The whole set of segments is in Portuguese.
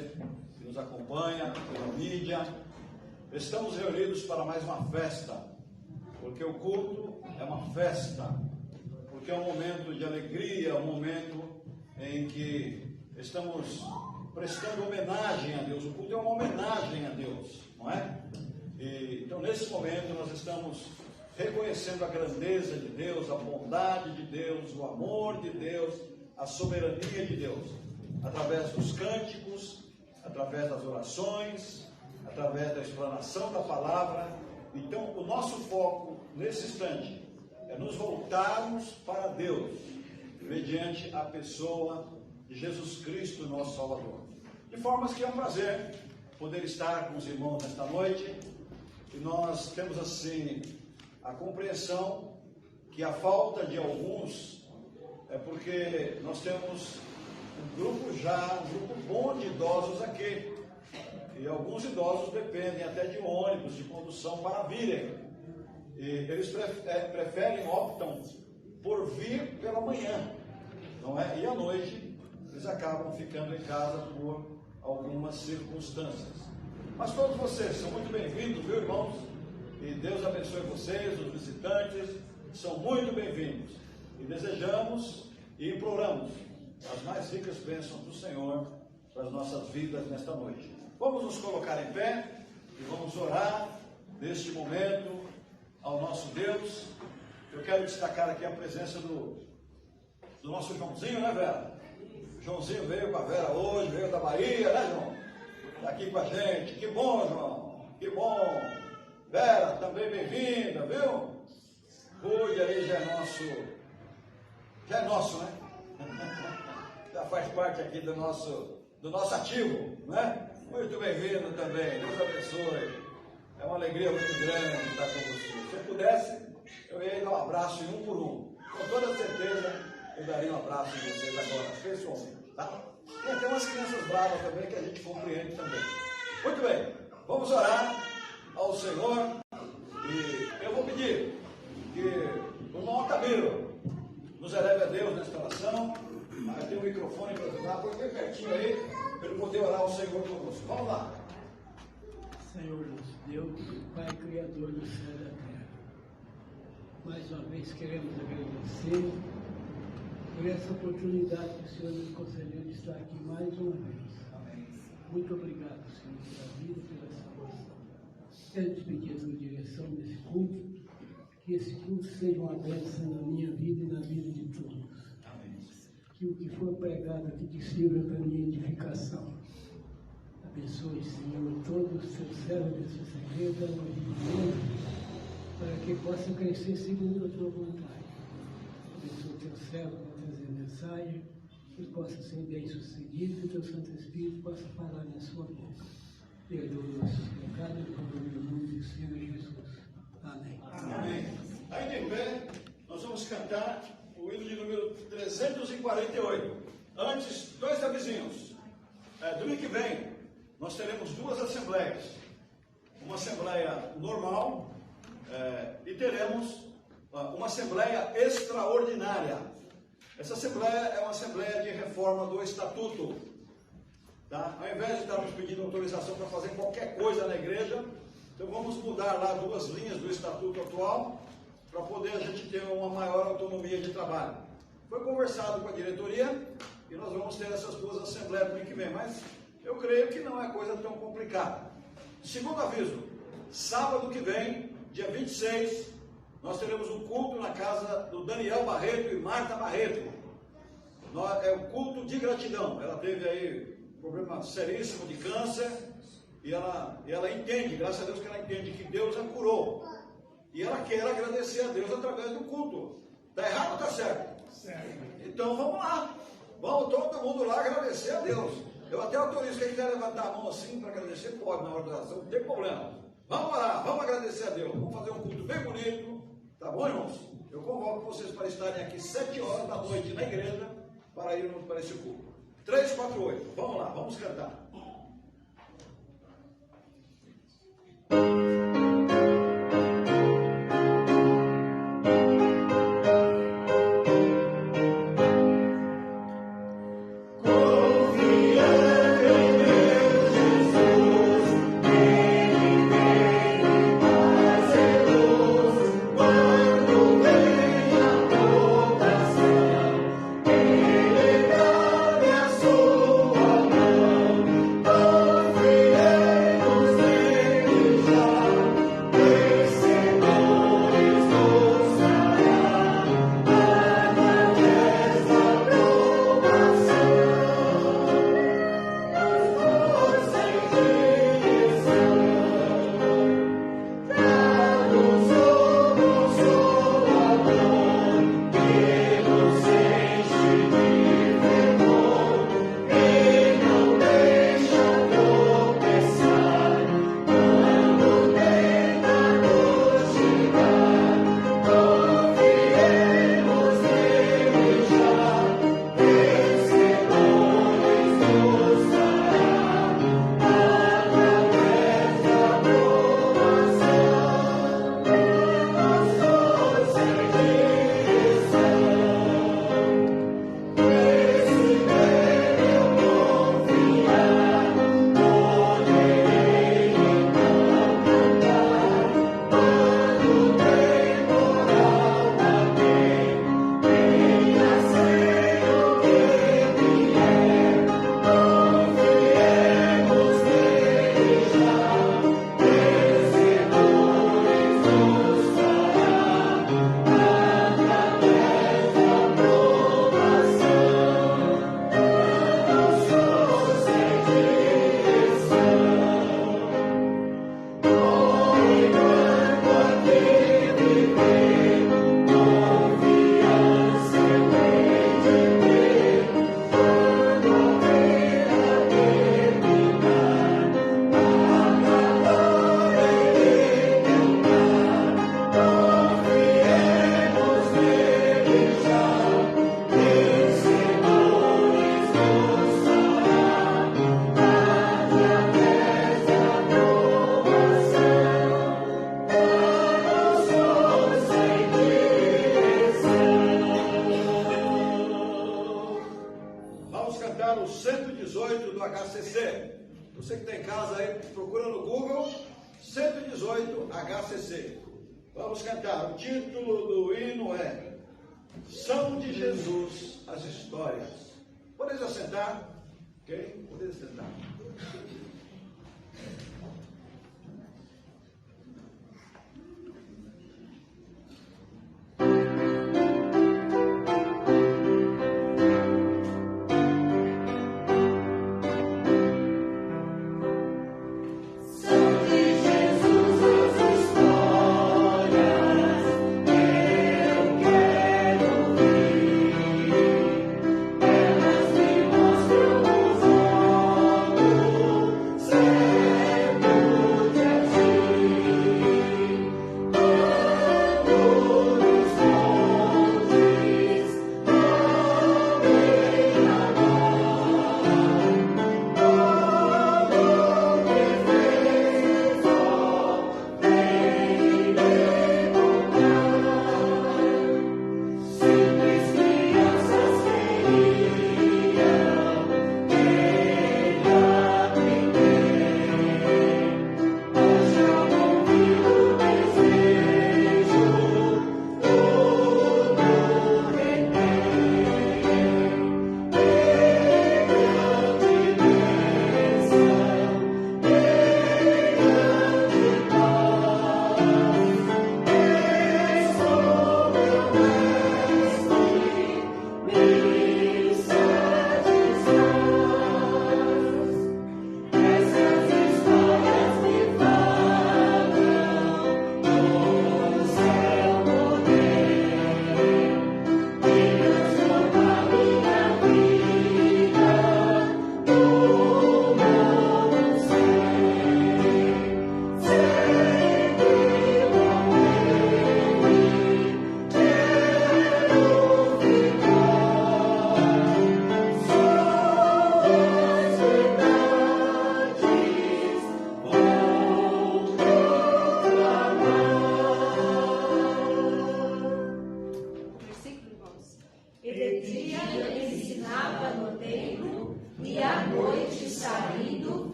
você que nos acompanha pela mídia. Estamos reunidos para mais uma festa, porque o culto é uma festa, porque é um momento de alegria, um momento em que estamos prestando homenagem a Deus. O culto é uma homenagem a Deus, não é? Então, nesse momento, nós estamos reconhecendo a grandeza de Deus, a bondade de Deus, o amor de Deus, a soberania de Deus, através dos cânticos, através das orações, através da explanação da palavra. Então, o nosso foco nesse instante é nos voltarmos para Deus, mediante a pessoa de Jesus Cristo, nosso Salvador. De formas que é um prazer poder estar com os irmãos nesta noite, e nós temos assim a compreensão que a falta de alguns é porque nós temos um grupo bom de idosos aqui, e alguns idosos dependem até de ônibus, de condução para virem, e eles optam por vir pela manhã, não é? E à noite eles acabam ficando em casa por algumas circunstâncias. Mas todos vocês são muito bem-vindos, viu, irmãos? E Deus abençoe vocês, os visitantes, são muito bem-vindos. E desejamos e imploramos as mais ricas bênçãos do Senhor para as nossas vidas nesta noite. Vamos nos colocar em pé e vamos orar neste momento ao nosso Deus. Eu quero destacar aqui a presença do nosso Joãozinho, né, Vera? Joãozinho veio com a Vera hoje, veio da Bahia, né, João? Está aqui com a gente. Que bom, João, que bom. Vera, também bem-vinda, viu? Rude aí já é nosso, né? Já faz parte aqui do nosso ativo, né? Muito bem-vindo também, Deus abençoe. É uma alegria muito grande estar com você. Se eu pudesse, eu ia dar um abraço em um por um. Com toda certeza, eu daria um abraço em vocês agora, pessoalmente, tá? Tem até umas crianças bravas também que a gente compreende também. Muito bem, vamos orar ao Senhor, e eu vou pedir que o irmão Altamiro nos eleve a Deus nesta oração. Eu tenho um microfone para ajudar, põe bem pertinho aí, para ele poder orar ao Senhor conosco. Vamos lá. Senhor nosso Deus, Pai Criador do céu e da terra, mais uma vez queremos agradecer por essa oportunidade que o Senhor nos concedeu de estar aqui mais uma vez. Amém. Muito obrigado, Senhor, pela vida, pela salvação. Quero te pedir a tua direção nesse culto, que esse culto seja uma bênção na minha vida e na vida de todos. Amém. Que o que for pregado aqui te sirva para minha edificação. Abençoe, Senhor, todos os seus servos e suas igrejas, para que possam crescer segundo a tua vontade. Abençoe o teu servo para trazer mensagem, que possa ser bem sucedido, e o teu Santo Espírito possa falar na sua boca. Perdoa os nossos pecados, em nome do Senhor Jesus. Amém. Amém. Ainda em pé, nós vamos cantar o hino de número 348. Antes, dois avisinhos. Domingo que vem, nós teremos duas assembleias. Uma assembleia normal e teremos uma assembleia extraordinária. Essa assembleia é uma assembleia de reforma do estatuto. Tá? Ao invés de estarmos pedindo autorização para fazer qualquer coisa na igreja, então vamos mudar lá duas linhas do estatuto atual, para poder a gente ter uma maior autonomia de trabalho. Foi conversado com a diretoria e nós vamos ter essas duas assembleias no ano que vem, mas eu creio que não é coisa tão complicada. Segundo aviso, sábado que vem, dia 26, nós teremos um culto na casa do Daniel Barreto e Marta Barreto. É um culto de gratidão. Ela teve aí um problema seríssimo de câncer, e ela entende, graças a Deus que ela entende que Deus a curou. E ela quer agradecer a Deus através do culto. Está errado ou está certo? Certo. Então vamos lá. Vamos todo mundo lá agradecer a Deus. Eu até autorizo quem quiser levantar a mão assim para agradecer, pode na hora da oração, não tem problema. Vamos lá, vamos agradecer a Deus. Vamos fazer um culto bem bonito. Tá bom, irmãos? Eu convoco vocês para estarem aqui 7 horas da noite na igreja para irmos para esse culto. 348. Vamos lá, vamos cantar. Confiei em HCC. Você que está em casa aí, procura no Google 118 HCC. Vamos cantar. O título do hino é São de Jesus as Histórias. Podem assentar? Ok? Podem assentar.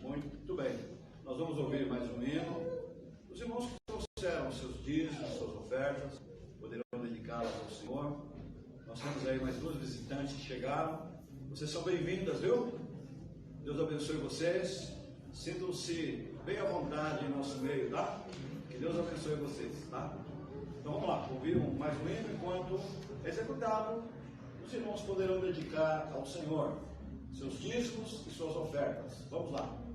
Muito bem, nós vamos ouvir mais um hino. Os irmãos que trouxeram seus dízimos, suas ofertas, poderão dedicá-las ao Senhor. Nós temos aí mais duas visitantes que chegaram. Vocês são bem-vindas, viu? Deus abençoe vocês. Sintam-se bem à vontade em nosso meio, tá? Que Deus abençoe vocês, tá? Então vamos lá, ouvir mais um hino. Enquanto executado, os irmãos poderão dedicar ao Senhor seus dízimos e suas ofertas. Vamos lá.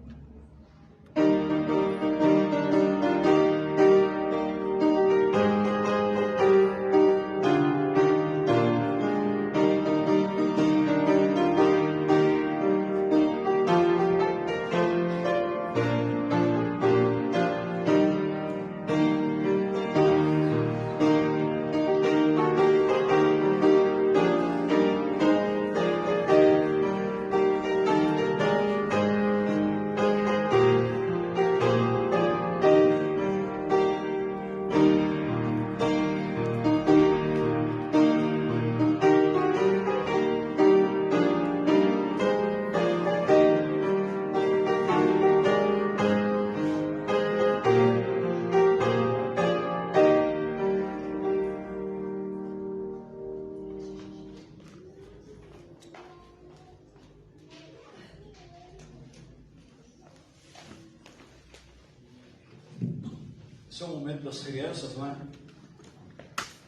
Esse é o momento das crianças, não é?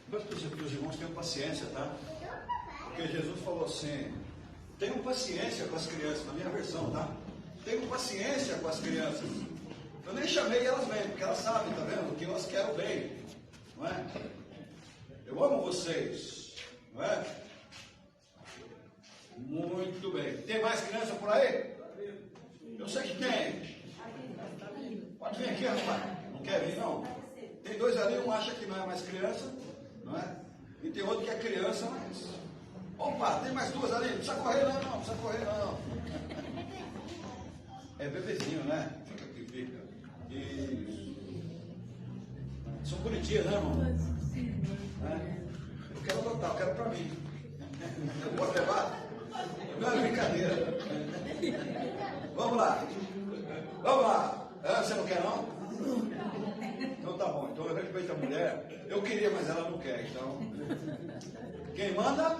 Peço que os irmãos tenham paciência, tá? Porque Jesus falou assim: tenham paciência com as crianças, na minha versão, tá? Tenham paciência com as crianças. Eu nem chamei elas bem, porque elas sabem, tá vendo? Que elas querem o bem, não é? Eu amo vocês, não é? Muito bem. Tem mais criança por aí? Eu sei que tem. Pode vir aqui, rapaz. Não quer vir, não? Tem dois ali, um acha que não é mais criança, não é? E tem outro que é criança, mas... Opa, tem mais duas ali, não precisa correr não, não precisa correr não. É bebezinho, né? Que fica. Isso. São bonitinhas, né, irmão? Eu quero adotar, eu quero pra mim. Eu posso levar? Não é brincadeira. Vamos lá. Vamos lá. Você não quer, não? Então tá bom. Então eu respeito a mulher. Eu queria, mas ela não quer. Então. Quem manda?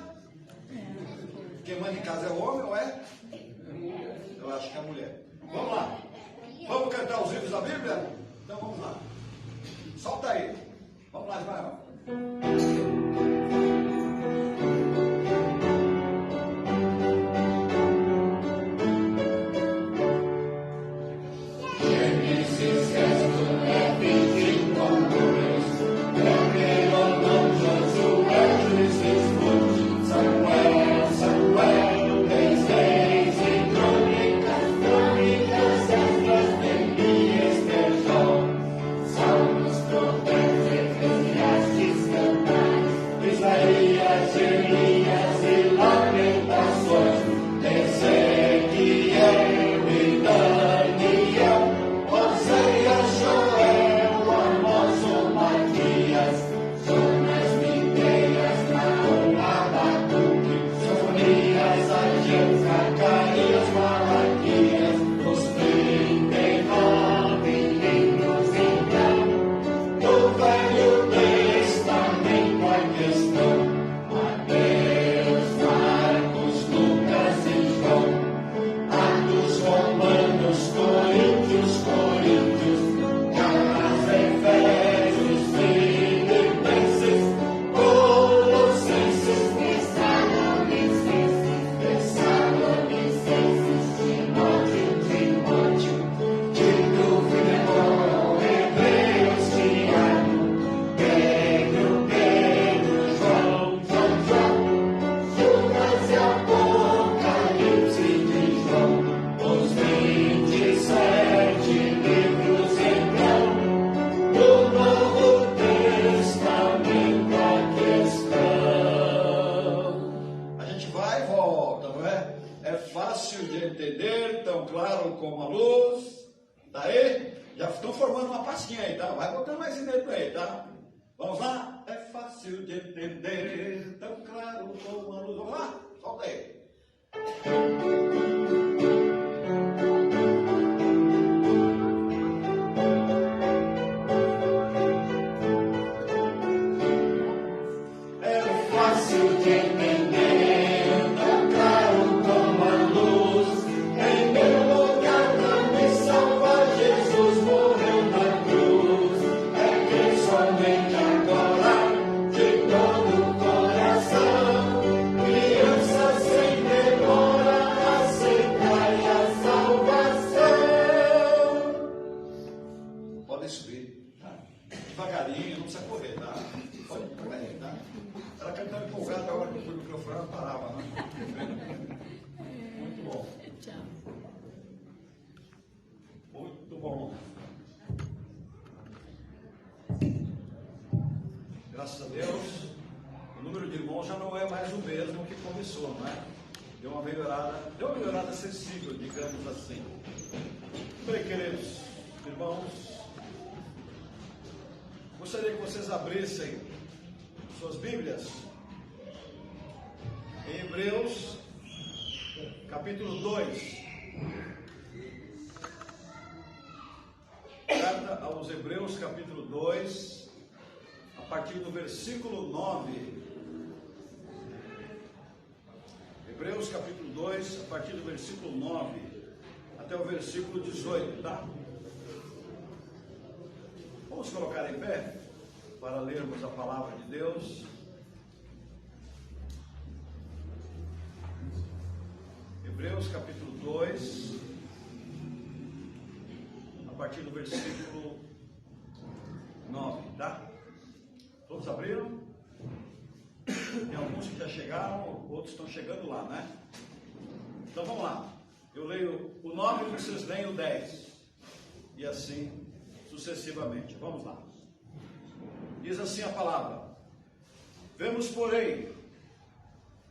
Quem manda em casa é o homem ou é? Eu acho que é a mulher. Vamos lá. Vamos cantar os livros da Bíblia? Então vamos lá. Solta aí. Vamos lá, Ismael. Graças a Deus, o número de irmãos já não é mais o mesmo que começou, não é? Deu uma melhorada sensível, digamos assim. Bem, queridos irmãos, gostaria que vocês abrissem suas Bíblias em Hebreus, capítulo 2. Carta aos Hebreus, capítulo 2. A partir do versículo 9. Hebreus capítulo 2, a partir do versículo 9 até o versículo 18, tá? Vamos colocar em pé para lermos a palavra de Deus. Hebreus capítulo 2, a partir do versículo 9, tá? Todos abriram? Tem alguns que já chegaram, outros estão chegando lá, né? Então vamos lá. Eu leio o 9 e vocês leem o 10. E assim sucessivamente. Vamos lá. Diz assim a palavra: vemos, porém,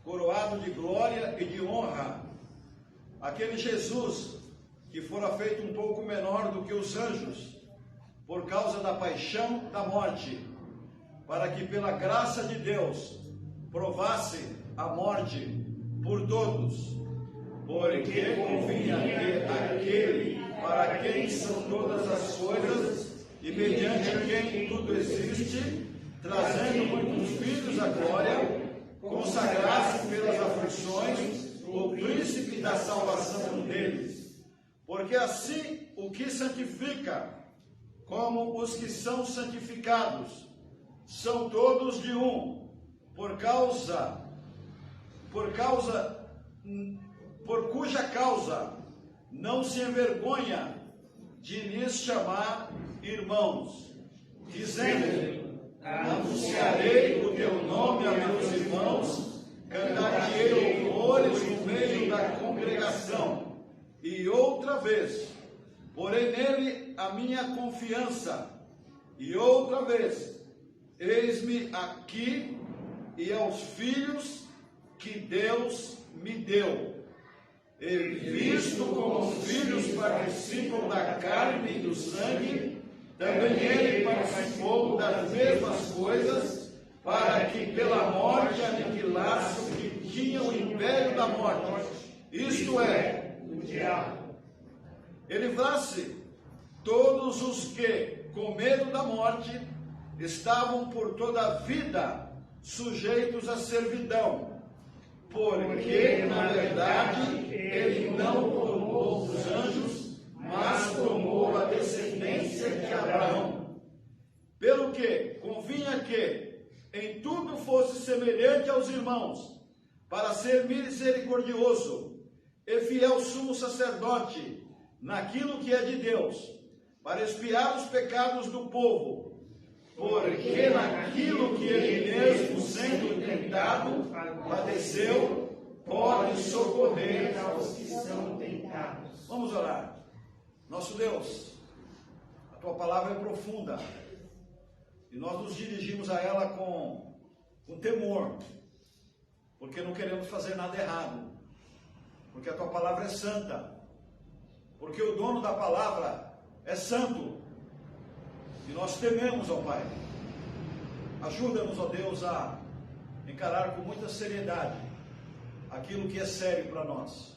coroado de glória e de honra, aquele Jesus que fora feito um pouco menor do que os anjos, por causa da paixão da morte, para que pela graça de Deus provasse a morte por todos, porque convinha que aquele para quem são todas as coisas e mediante quem tudo existe, trazendo muitos filhos à glória, consagrasse pelas aflições o príncipe da salvação deles. Porque assim o que santifica, como os que são santificados, são todos de um, por cuja causa não se envergonha de lhes chamar irmãos, dizendo: anunciarei o teu nome a meus irmãos, cantar-te-ei louvores no meio da congregação. E outra vez, porei nele a minha confiança, e outra vez, eis-me aqui e aos filhos que Deus me deu. E visto como os filhos participam da carne e do sangue, também ele participou das mesmas coisas, para que pela morte aniquilasse o que tinha o império da morte, isto é, o diabo. E livrasse todos os que, com medo da morte, estavam por toda a vida sujeitos à servidão, porque, na verdade, ele não tomou os anjos, mas tomou a descendência de Abraão. Pelo que convinha que em tudo fosse semelhante aos irmãos, para ser misericordioso e fiel sumo sacerdote naquilo que é de Deus, para expiar os pecados do povo, porque naquilo que ele mesmo, sendo tentado, padeceu, pode socorrer aos que são tentados. Vamos orar. Nosso Deus, a tua palavra é profunda e nós nos dirigimos a ela com temor, porque não queremos fazer nada errado, porque a tua palavra é santa, porque o dono da palavra é santo e nós tememos, ó Pai. Ajuda-nos, ó Deus, a encarar com muita seriedade aquilo que é sério para nós.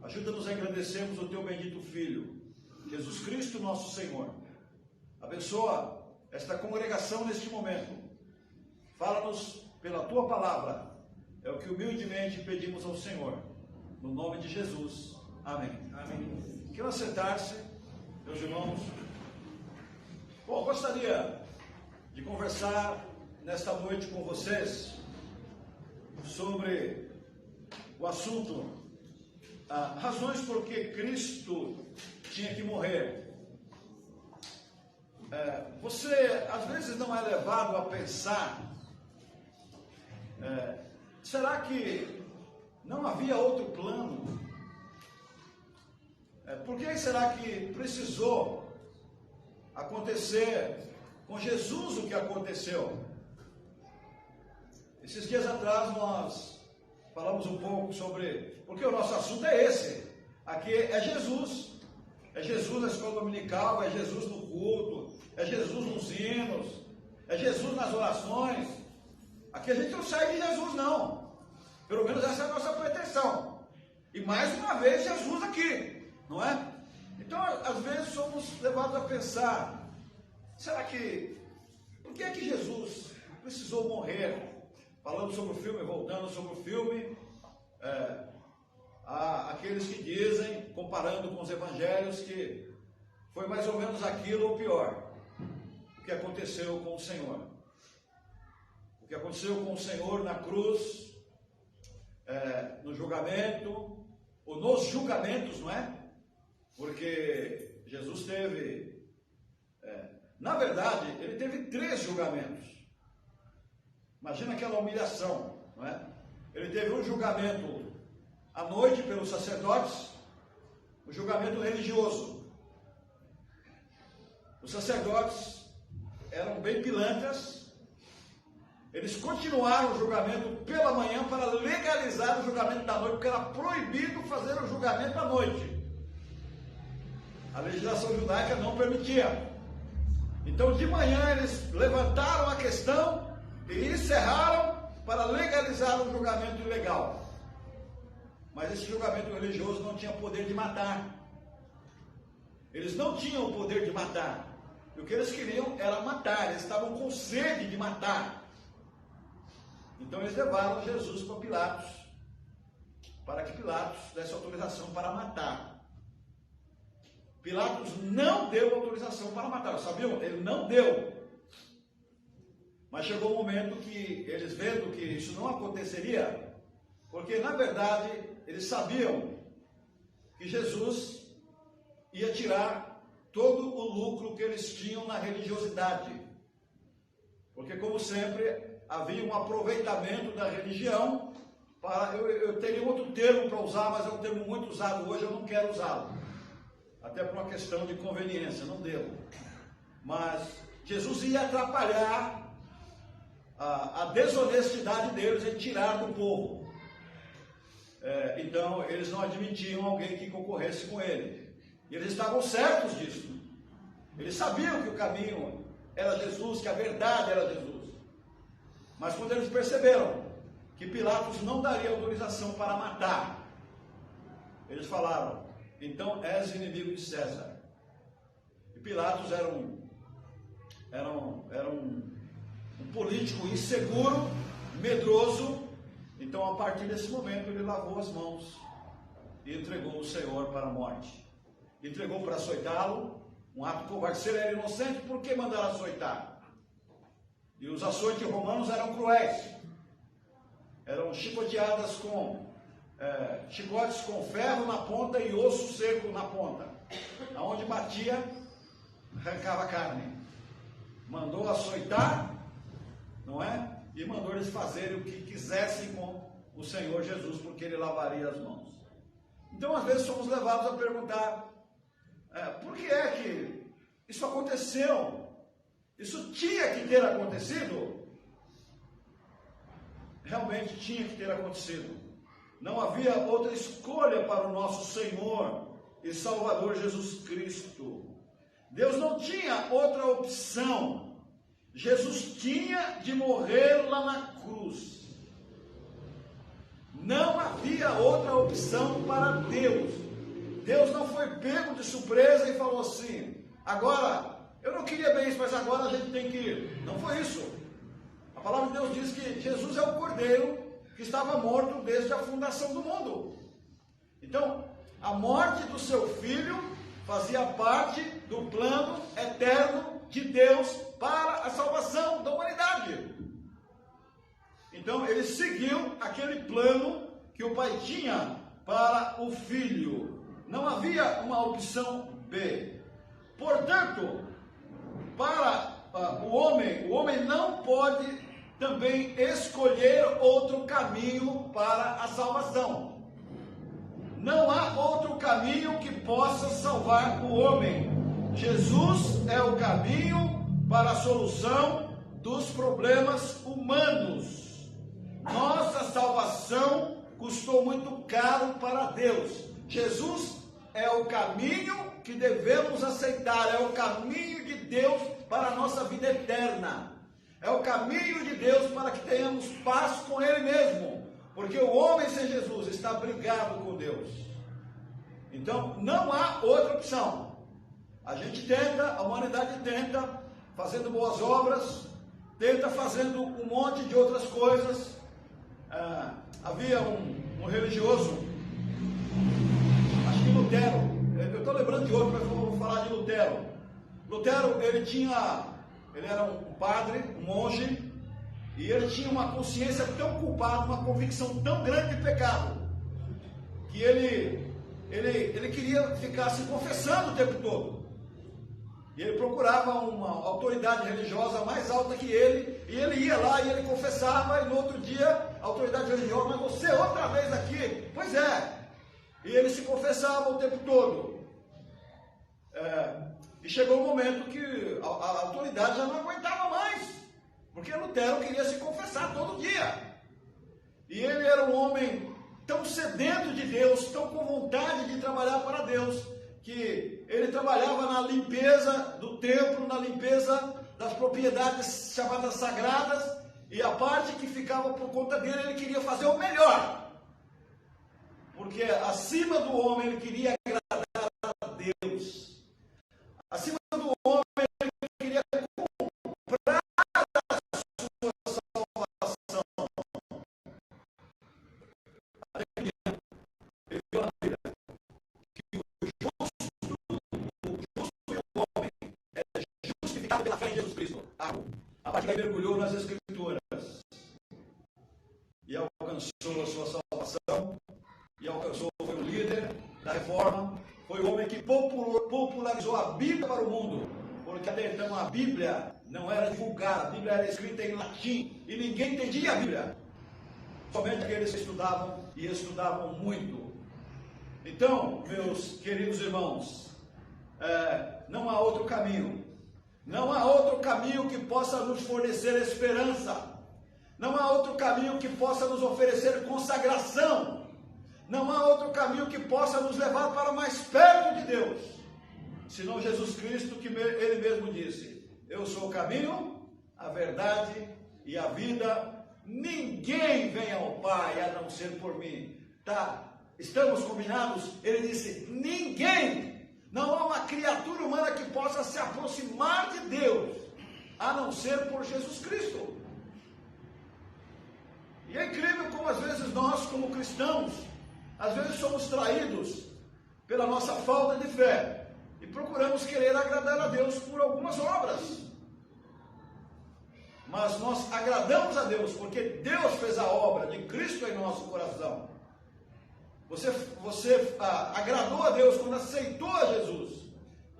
Ajuda-nos a engrandecermos o teu bendito Filho, Jesus Cristo, nosso Senhor. Abençoa esta congregação neste momento. Fala-nos pela tua palavra. É o que humildemente pedimos ao Senhor. No nome de Jesus. Amém. Amém. Quero sentar-se, meus irmãos. Bom, gostaria de conversar nesta noite com vocês sobre o assunto razões por que Cristo tinha que morrer. Você às vezes não é levado a pensar, será que não havia outro plano? Por que será que precisou acontecer com Jesus o que aconteceu? Esses dias atrás nós falamos um pouco sobre, porque o nosso assunto é esse, aqui é Jesus. É Jesus na escola dominical, é Jesus no culto, é Jesus nos hinos, é Jesus nas orações. Aqui a gente não sai de Jesus não, pelo menos essa é a nossa pretensão. E mais uma vez Jesus aqui, não é? Então às vezes somos levados a pensar, será que, por que é que Jesus precisou morrer? Falando sobre o filme, voltando sobre o filme, há aqueles que dizem, comparando com os evangelhos, que foi mais ou menos aquilo ou pior, o que aconteceu com o Senhor. O que aconteceu com o Senhor na cruz, no julgamento, ou nos julgamentos, não é? Porque Jesus teve, na verdade, ele teve 3 julgamentos. Imagina aquela humilhação, não é? Ele teve um julgamento à noite pelos sacerdotes, um julgamento religioso. Os sacerdotes eram bem pilantras, eles continuaram o julgamento pela manhã para legalizar o julgamento da noite, porque era proibido fazer o julgamento à noite. A legislação judaica não permitia. Então, de manhã, eles levantaram a questão e encerraram para legalizar um julgamento ilegal. Mas esse julgamento religioso não tinha poder de matar. Eles não tinham o poder de matar. E o que eles queriam era matar. Eles estavam com sede de matar. Então eles levaram Jesus para Pilatos, para que Pilatos desse autorização para matar. Pilatos não deu autorização para matar. Sabiam? Ele não deu. Mas chegou um momento que eles, vendo que isso não aconteceria, porque na verdade eles sabiam que Jesus ia tirar todo o lucro que eles tinham na religiosidade. Porque, como sempre, havia um aproveitamento da religião. Eu teria outro termo para usar, mas é um termo muito usado hoje, eu não quero usá-lo. Até por uma questão de conveniência, não devo. Mas Jesus ia atrapalhar a desonestidade deles em tirar do povo. Então, eles não admitiam alguém que concorresse com ele. E eles estavam certos disso. Eles sabiam que o caminho era Jesus, que a verdade era Jesus. Mas quando eles perceberam que Pilatos não daria autorização para matar, eles falaram: então és inimigo de César. E Pilatos era um político inseguro, medroso. Então, a partir desse momento, ele lavou as mãos e entregou o Senhor para a morte. Entregou para açoitá-lo, um ato covarde. Se ele era inocente, por que mandar açoitar? E os açoites romanos eram cruéis. Eram chicoteadas com chicotes com ferro na ponta e osso seco na ponta. Aonde batia, arrancava a carne. Mandou açoitar, não é? E mandou eles fazerem o que quisessem com o Senhor Jesus, porque ele lavaria as mãos. Então, às vezes, somos levados a perguntar: por que é que isso aconteceu? Isso tinha que ter acontecido? Realmente tinha que ter acontecido. Não havia outra escolha para o nosso Senhor e Salvador Jesus Cristo. Deus não tinha outra opção. Jesus tinha de morrer lá na cruz. Não havia outra opção para Deus. Deus não foi pego de surpresa e falou assim: agora, eu não queria bem isso, mas agora a gente tem que ir. Não foi isso. A palavra de Deus diz que Jesus é o Cordeiro que estava morto desde a fundação do mundo. Então, a morte do seu filho fazia parte do plano eterno de Deus para a salvação da humanidade. Então, ele seguiu aquele plano que o pai tinha para o filho. Não havia uma opção B. Portanto, para o homem não pode também escolher outro caminho para a salvação. Não há outro caminho que possa salvar o homem. Jesus é o caminho para a solução dos problemas humanos. Nossa salvação custou muito caro para Deus. Jesus é o caminho que devemos aceitar, é o caminho de Deus para a nossa vida eterna. É o caminho de Deus para que tenhamos paz com Ele mesmo. Porque o homem sem Jesus está brigado com Deus. Então, não há outra opção. A gente tenta, a humanidade tenta, fazendo boas obras, tenta fazendo um monte de outras coisas. Havia um religioso, acho que Lutero, eu estou lembrando de outro, mas vou falar de Lutero. Lutero, ele era um padre, um monge, e ele tinha uma consciência tão culpada, uma convicção tão grande de pecado, que ele queria ficar se confessando o tempo todo. E ele procurava uma autoridade religiosa mais alta que ele, e ele ia lá e ele confessava, e no outro dia, a autoridade religiosa: mas você outra vez aqui? Pois é. E ele se confessava o tempo todo. E chegou um momento que a autoridade já não aguentava mais, porque Lutero queria se confessar todo dia. E ele era um homem tão sedento de Deus, tão com vontade de trabalhar para Deus, que ele trabalhava na limpeza do templo, na limpeza das propriedades chamadas sagradas, e a parte que ficava por conta dele, ele queria fazer o melhor, porque acima do homem ele queria agradar a Deus, acima do homem ele queria comprar a sua salvação. Ele viu na Bíblia que o justo e o homem é justificado pela fé em Jesus Cristo. A partir daí mergulhou nas Escrituras e alcançou a sua salvação, e alcançou, foi o líder da reforma, foi o homem que popularizou a Bíblia para o mundo, porque até então a Bíblia não era divulgada, a Bíblia era escrita em latim e ninguém entendia a Bíblia, somente aqueles que estudavam e estudavam muito. Então, meus queridos irmãos, não há outro caminho. Não há outro caminho que possa nos fornecer esperança. Não há outro caminho que possa nos oferecer consagração. Não há outro caminho que possa nos levar para mais perto de Deus, senão Jesus Cristo, que ele mesmo disse: eu sou o caminho, a verdade e a vida. Ninguém vem ao Pai a não ser por mim. Tá? Estamos combinados? Ele disse: ninguém. Não há uma criatura humana que possa se aproximar de Deus, a não ser por Jesus Cristo. E é incrível como às vezes nós, como cristãos, às vezes somos traídos pela nossa falta de fé e procuramos querer agradar a Deus por algumas obras. Mas nós agradamos a Deus porque Deus fez a obra de Cristo em nosso coração. Você agradou a Deus quando aceitou a Jesus.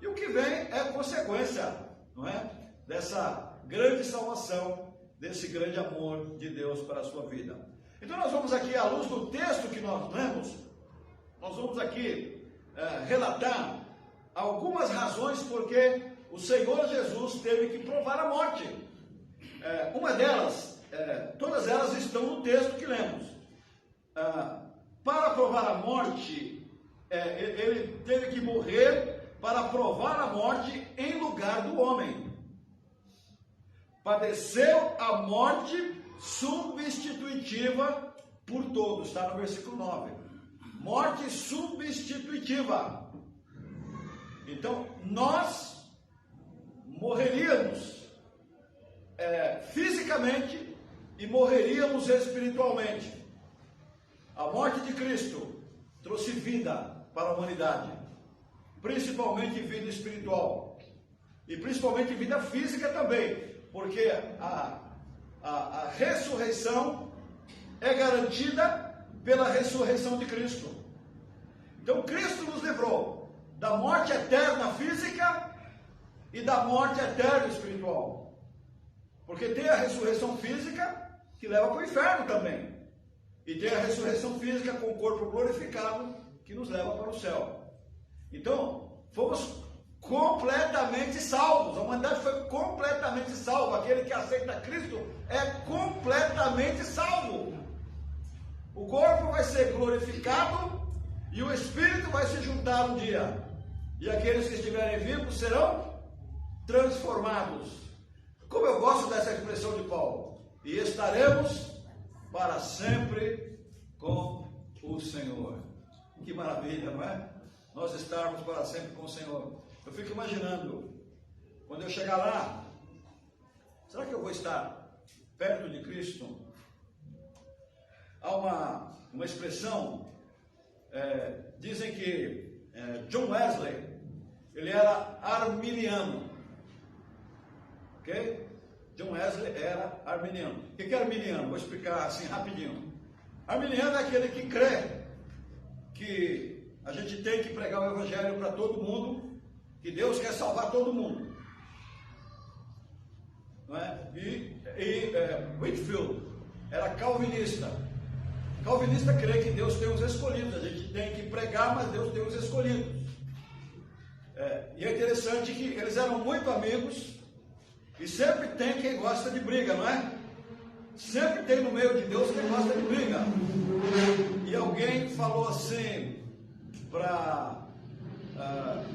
E o que vem é consequência, não é? Dessa grande salvação, desse grande amor de Deus para a sua vida. Então nós vamos aqui, à luz do texto que nós lemos, nós vamos aqui relatar algumas razões porque o Senhor Jesus teve que provar a morte. Uma delas, todas elas estão no texto que lemos. Para provar a morte, ele teve que morrer para provar a morte em lugar do homem. Padeceu a morte substitutiva por todos, está no versículo 9. Morte substitutiva. Então, nós morreríamos fisicamente e morreríamos espiritualmente. A morte de Cristo trouxe vida para a humanidade, principalmente vida espiritual e principalmente vida física também, porque a ressurreição é garantida pela ressurreição de Cristo. Então Cristo nos livrou da morte eterna física e da morte eterna espiritual, porque tem a ressurreição física que leva para o inferno também. E tem a ressurreição física com o corpo glorificado que nos leva para o céu. Então, fomos completamente salvos. A humanidade foi completamente salva. Aquele que aceita Cristo é completamente salvo. O corpo vai ser glorificado e o espírito vai se juntar um dia. E aqueles que estiverem vivos serão transformados. Como eu gosto dessa expressão de Paulo. E estaremos para sempre com o Senhor. Que maravilha, não é? Nós estarmos para sempre com o Senhor. Eu fico imaginando, quando eu chegar lá, será que eu vou estar perto de Cristo? Há uma expressão, dizem que John Wesley, ele era arminiano, ok? John Wesley era arminiano. O que é arminiano? Vou explicar assim rapidinho. Arminiano é aquele que crê que a gente tem que pregar o evangelho para todo mundo, que Deus quer salvar todo mundo. Não é? Whitefield era calvinista. Calvinista crê que Deus tem os escolhidos. A gente tem que pregar, mas Deus tem os escolhidos. E é interessante que eles eram muito amigos. E sempre tem quem gosta de briga, não é? Sempre tem no meio de Deus quem gosta de briga. E alguém falou assim para para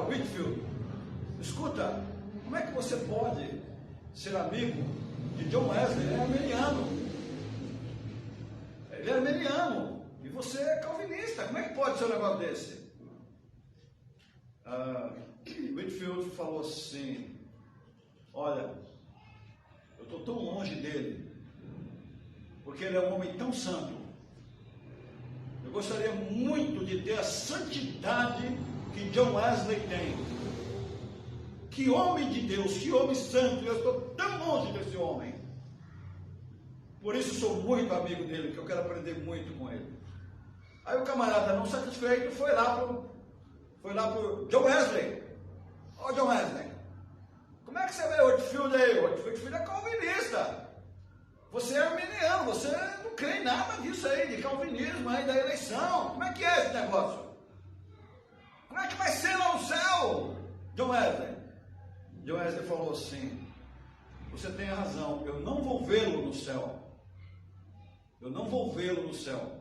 Whitefield: escuta, como é que você pode ser amigo de John Wesley? Ele é armeniano. Ele é armeniano. E você é calvinista. Como é que pode ser um negócio desse? Whitefield falou assim: olha, eu estou tão longe dele, porque ele é um homem tão santo. Eu gostaria muito de ter a santidade que John Wesley tem. Que homem de Deus, que homem santo, eu estou tão longe desse homem. Por isso sou muito amigo dele, porque eu quero aprender muito com ele. Aí o camarada, não satisfeito, foi lá pro John Wesley. Ô John Wesley, como é que você vê o Whitefield aí? O Whitefield é calvinista. Você é arminiano, você não crê em nada disso aí, de calvinismo aí, da eleição. Como é que é esse negócio? Como é que vai ser lá no céu, John Wesley? John Wesley falou assim: você tem razão, eu não vou vê-lo no céu. Eu não vou vê-lo no céu.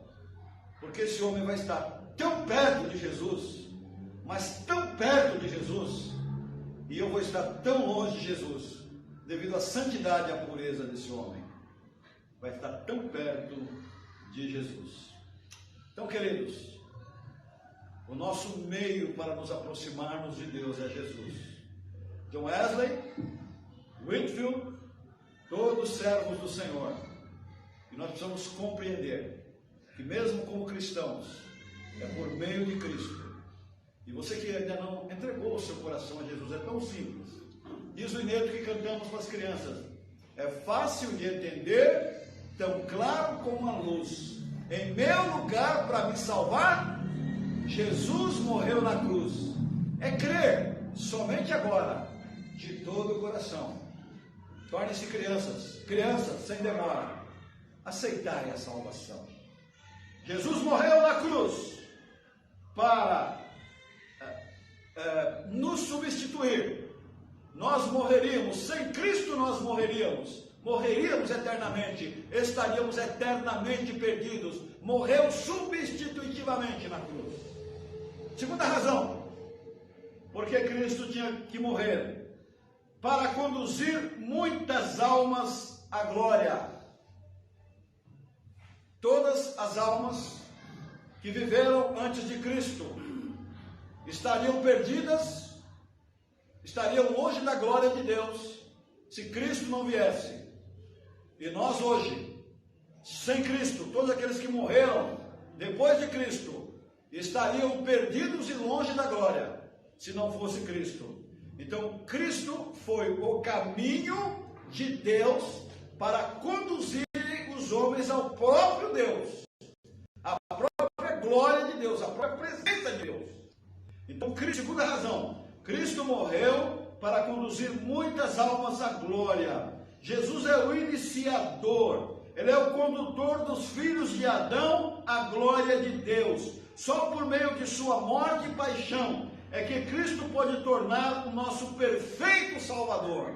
Porque esse homem vai estar tão perto de Jesus, mas tão perto de Jesus, e eu vou estar tão longe de Jesus, devido à santidade e à pureza desse homem. Vai estar tão perto de Jesus. Então, queridos, o nosso meio para nos aproximarmos de Deus é Jesus. John Wesley, Whitefield, todos servos do Senhor. E nós precisamos compreender que mesmo como cristãos, é por meio de Cristo. E você que ainda não entregou o seu coração a Jesus, é tão simples. Diz o inédito que cantamos para as crianças: é fácil de entender, tão claro como a luz. Em meu lugar, para me salvar, Jesus morreu na cruz. É crer somente agora, de todo o coração. Tornem-se crianças sem demora. Aceitai a salvação. Jesus morreu na cruz para nos substituir. Nós morreríamos, sem Cristo nós morreríamos eternamente, estaríamos eternamente perdidos. Morreu substitutivamente na cruz. Segunda razão, porque Cristo tinha que morrer: para conduzir muitas almas à glória. Todas as almas que viveram antes de Cristo estariam perdidas, estariam longe da glória de Deus, se Cristo não viesse. E nós hoje, sem Cristo, todos aqueles que morreram depois de Cristo, estariam perdidos e longe da glória, se não fosse Cristo. Então, Cristo foi o caminho de Deus para conduzir os homens ao próprio Deus, à própria glória de Deus, à própria presença de Deus. Então, segunda razão, Cristo morreu para conduzir muitas almas à glória. Jesus é o iniciador, Ele é o condutor dos filhos de Adão à glória de Deus. Só por meio de sua morte e paixão é que Cristo pode tornar o nosso perfeito Salvador.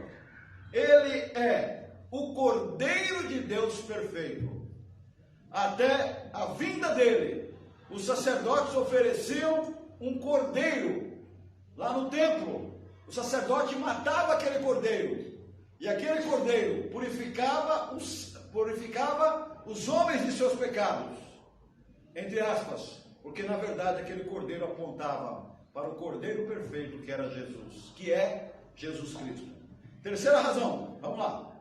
Ele é o Cordeiro de Deus perfeito. Até a vinda dele, os sacerdotes ofereciam um cordeiro lá no templo. O sacerdote matava aquele cordeiro, e aquele cordeiro purificava os homens de seus pecados, entre aspas, porque na verdade aquele cordeiro apontava para o Cordeiro perfeito, que era Jesus, que é Jesus Cristo. Terceira razão, vamos lá.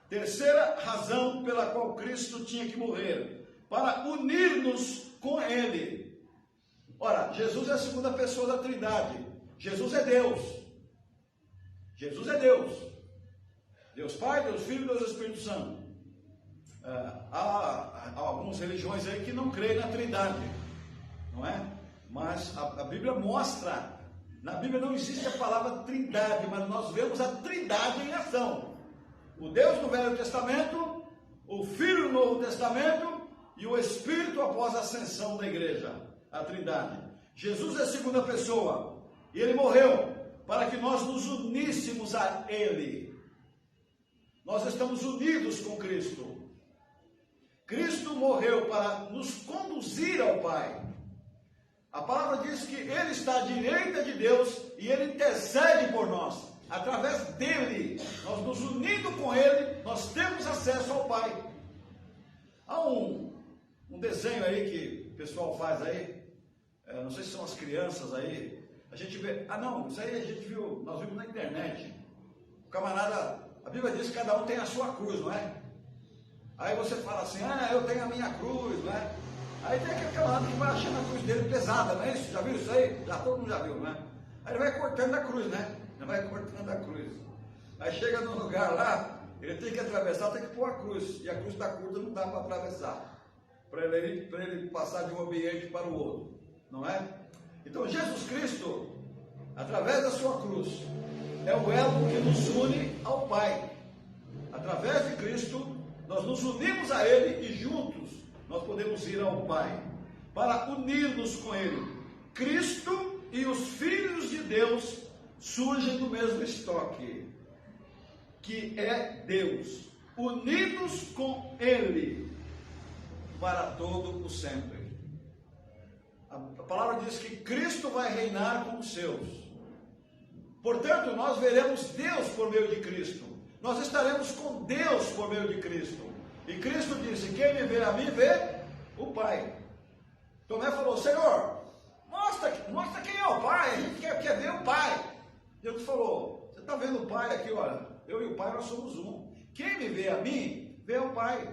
Terceira razão pela qual Cristo tinha que morrer: para unir-nos com Ele. Ora, Jesus é a segunda pessoa da Trindade. Jesus é Deus. Jesus é Deus. Deus Pai, Deus Filho e Deus Espírito Santo. Há algumas religiões aí que não creem na Trindade, não é? Mas a Bíblia mostra, na Bíblia não existe a palavra Trindade, mas nós vemos a Trindade em ação. O Deus do Velho Testamento, o Filho no Novo Testamento e o Espírito após a ascensão da igreja, a Trindade. Jesus é a segunda pessoa, e Ele morreu para que nós nos uníssemos a Ele. Nós estamos unidos com Cristo. Cristo morreu para nos conduzir ao Pai. A palavra diz que Ele está à direita de Deus e Ele intercede por nós. Através dele, nós nos unindo com Ele, nós temos acesso ao Pai. Há um desenho aí que o pessoal faz aí, não sei se são as crianças aí, a gente vê, isso aí a gente viu, nós vimos na internet. O camarada, a Bíblia diz que cada um tem a sua cruz, não é? Aí você fala assim, eu tenho a minha cruz, não é? Aí tem aquele camarada que vai achando a cruz dele pesada, não é isso? Já viu isso aí? Todo mundo já viu, não é? Aí ele vai cortando a cruz, né? Ele vai cortando a cruz. Aí chega num lugar lá, ele tem que atravessar, tem que pôr a cruz. E a cruz está curta, não dá para atravessar. Para ele passar de um ambiente para o outro, não é? Então Jesus Cristo, através da sua cruz, é o elo que nos une ao Pai. Através de Cristo, nós nos unimos a Ele e juntos nós podemos ir ao Pai, para unir-nos com Ele. Cristo e os filhos de Deus surgem do mesmo estoque, que é Deus, unidos com Ele, para todo o sempre. A palavra diz que Cristo vai reinar com os seus. Portanto, nós veremos Deus por meio de Cristo. Nós estaremos com Deus por meio de Cristo. E Cristo disse, quem me vê a mim, vê o Pai. Tomé falou, Senhor, mostra quem é o Pai, a gente quer ver o Pai. Deus falou, você está vendo o Pai aqui, olha, eu e o Pai nós somos um. Quem me vê a mim, vê o Pai.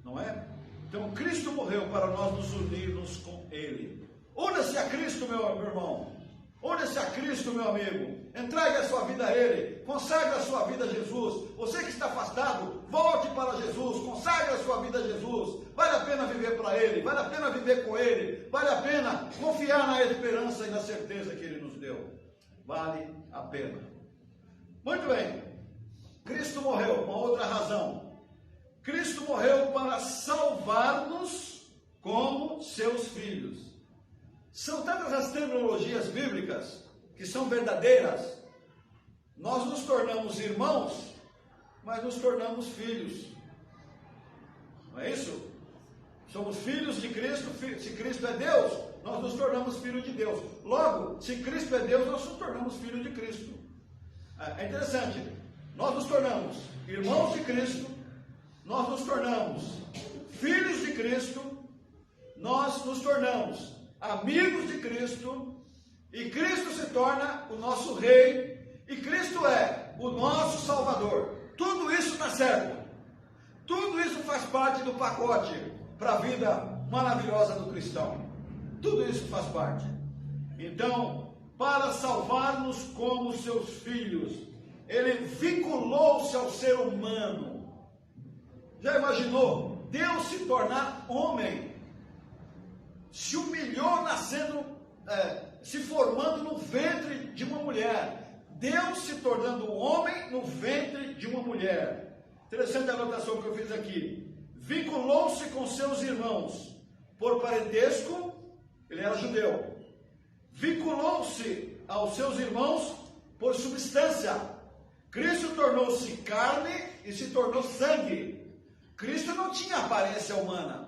Não é? Então Cristo morreu para nós nos unirmos com Ele. Una-se a Cristo, meu irmão. Une-se a Cristo, meu amigo. Entregue a sua vida a Ele. Consagre a sua vida a Jesus. Você que está afastado, volte para Jesus. Consagre a sua vida a Jesus. Vale a pena viver para Ele. Vale a pena viver com Ele. Vale a pena confiar na esperança e na certeza que Ele nos deu. Vale a pena. Muito bem. Cristo morreu. Uma outra razão. Cristo morreu para salvar-nos como seus filhos. São tantas as terminologias bíblicas que são verdadeiras. Nós nos tornamos irmãos, mas nos tornamos filhos. Não é isso? Somos filhos de Cristo. Se Cristo é Deus, nós nos tornamos filhos de Deus. Logo, se Cristo é Deus, nós nos tornamos filhos de Cristo. É interessante. Nós nos tornamos irmãos de Cristo, nós nos tornamos filhos de Cristo, nós nos tornamos amigos de Cristo, e Cristo se torna o nosso Rei, e Cristo é o nosso Salvador. Tudo isso está certo. Tudo isso faz parte do pacote para a vida maravilhosa do cristão. Tudo isso faz parte. Então, para salvar-nos como seus filhos, Ele vinculou-se ao ser humano. Já imaginou Deus se tornar homem? Se humilhou nascendo, se formando no ventre de uma mulher. Deus se tornando homem no ventre de uma mulher. Interessante a anotação que eu fiz aqui. Vinculou-se com seus irmãos por parentesco, ele era judeu. Vinculou-se aos seus irmãos por substância. Cristo tornou-se carne e se tornou sangue. Cristo não tinha aparência humana.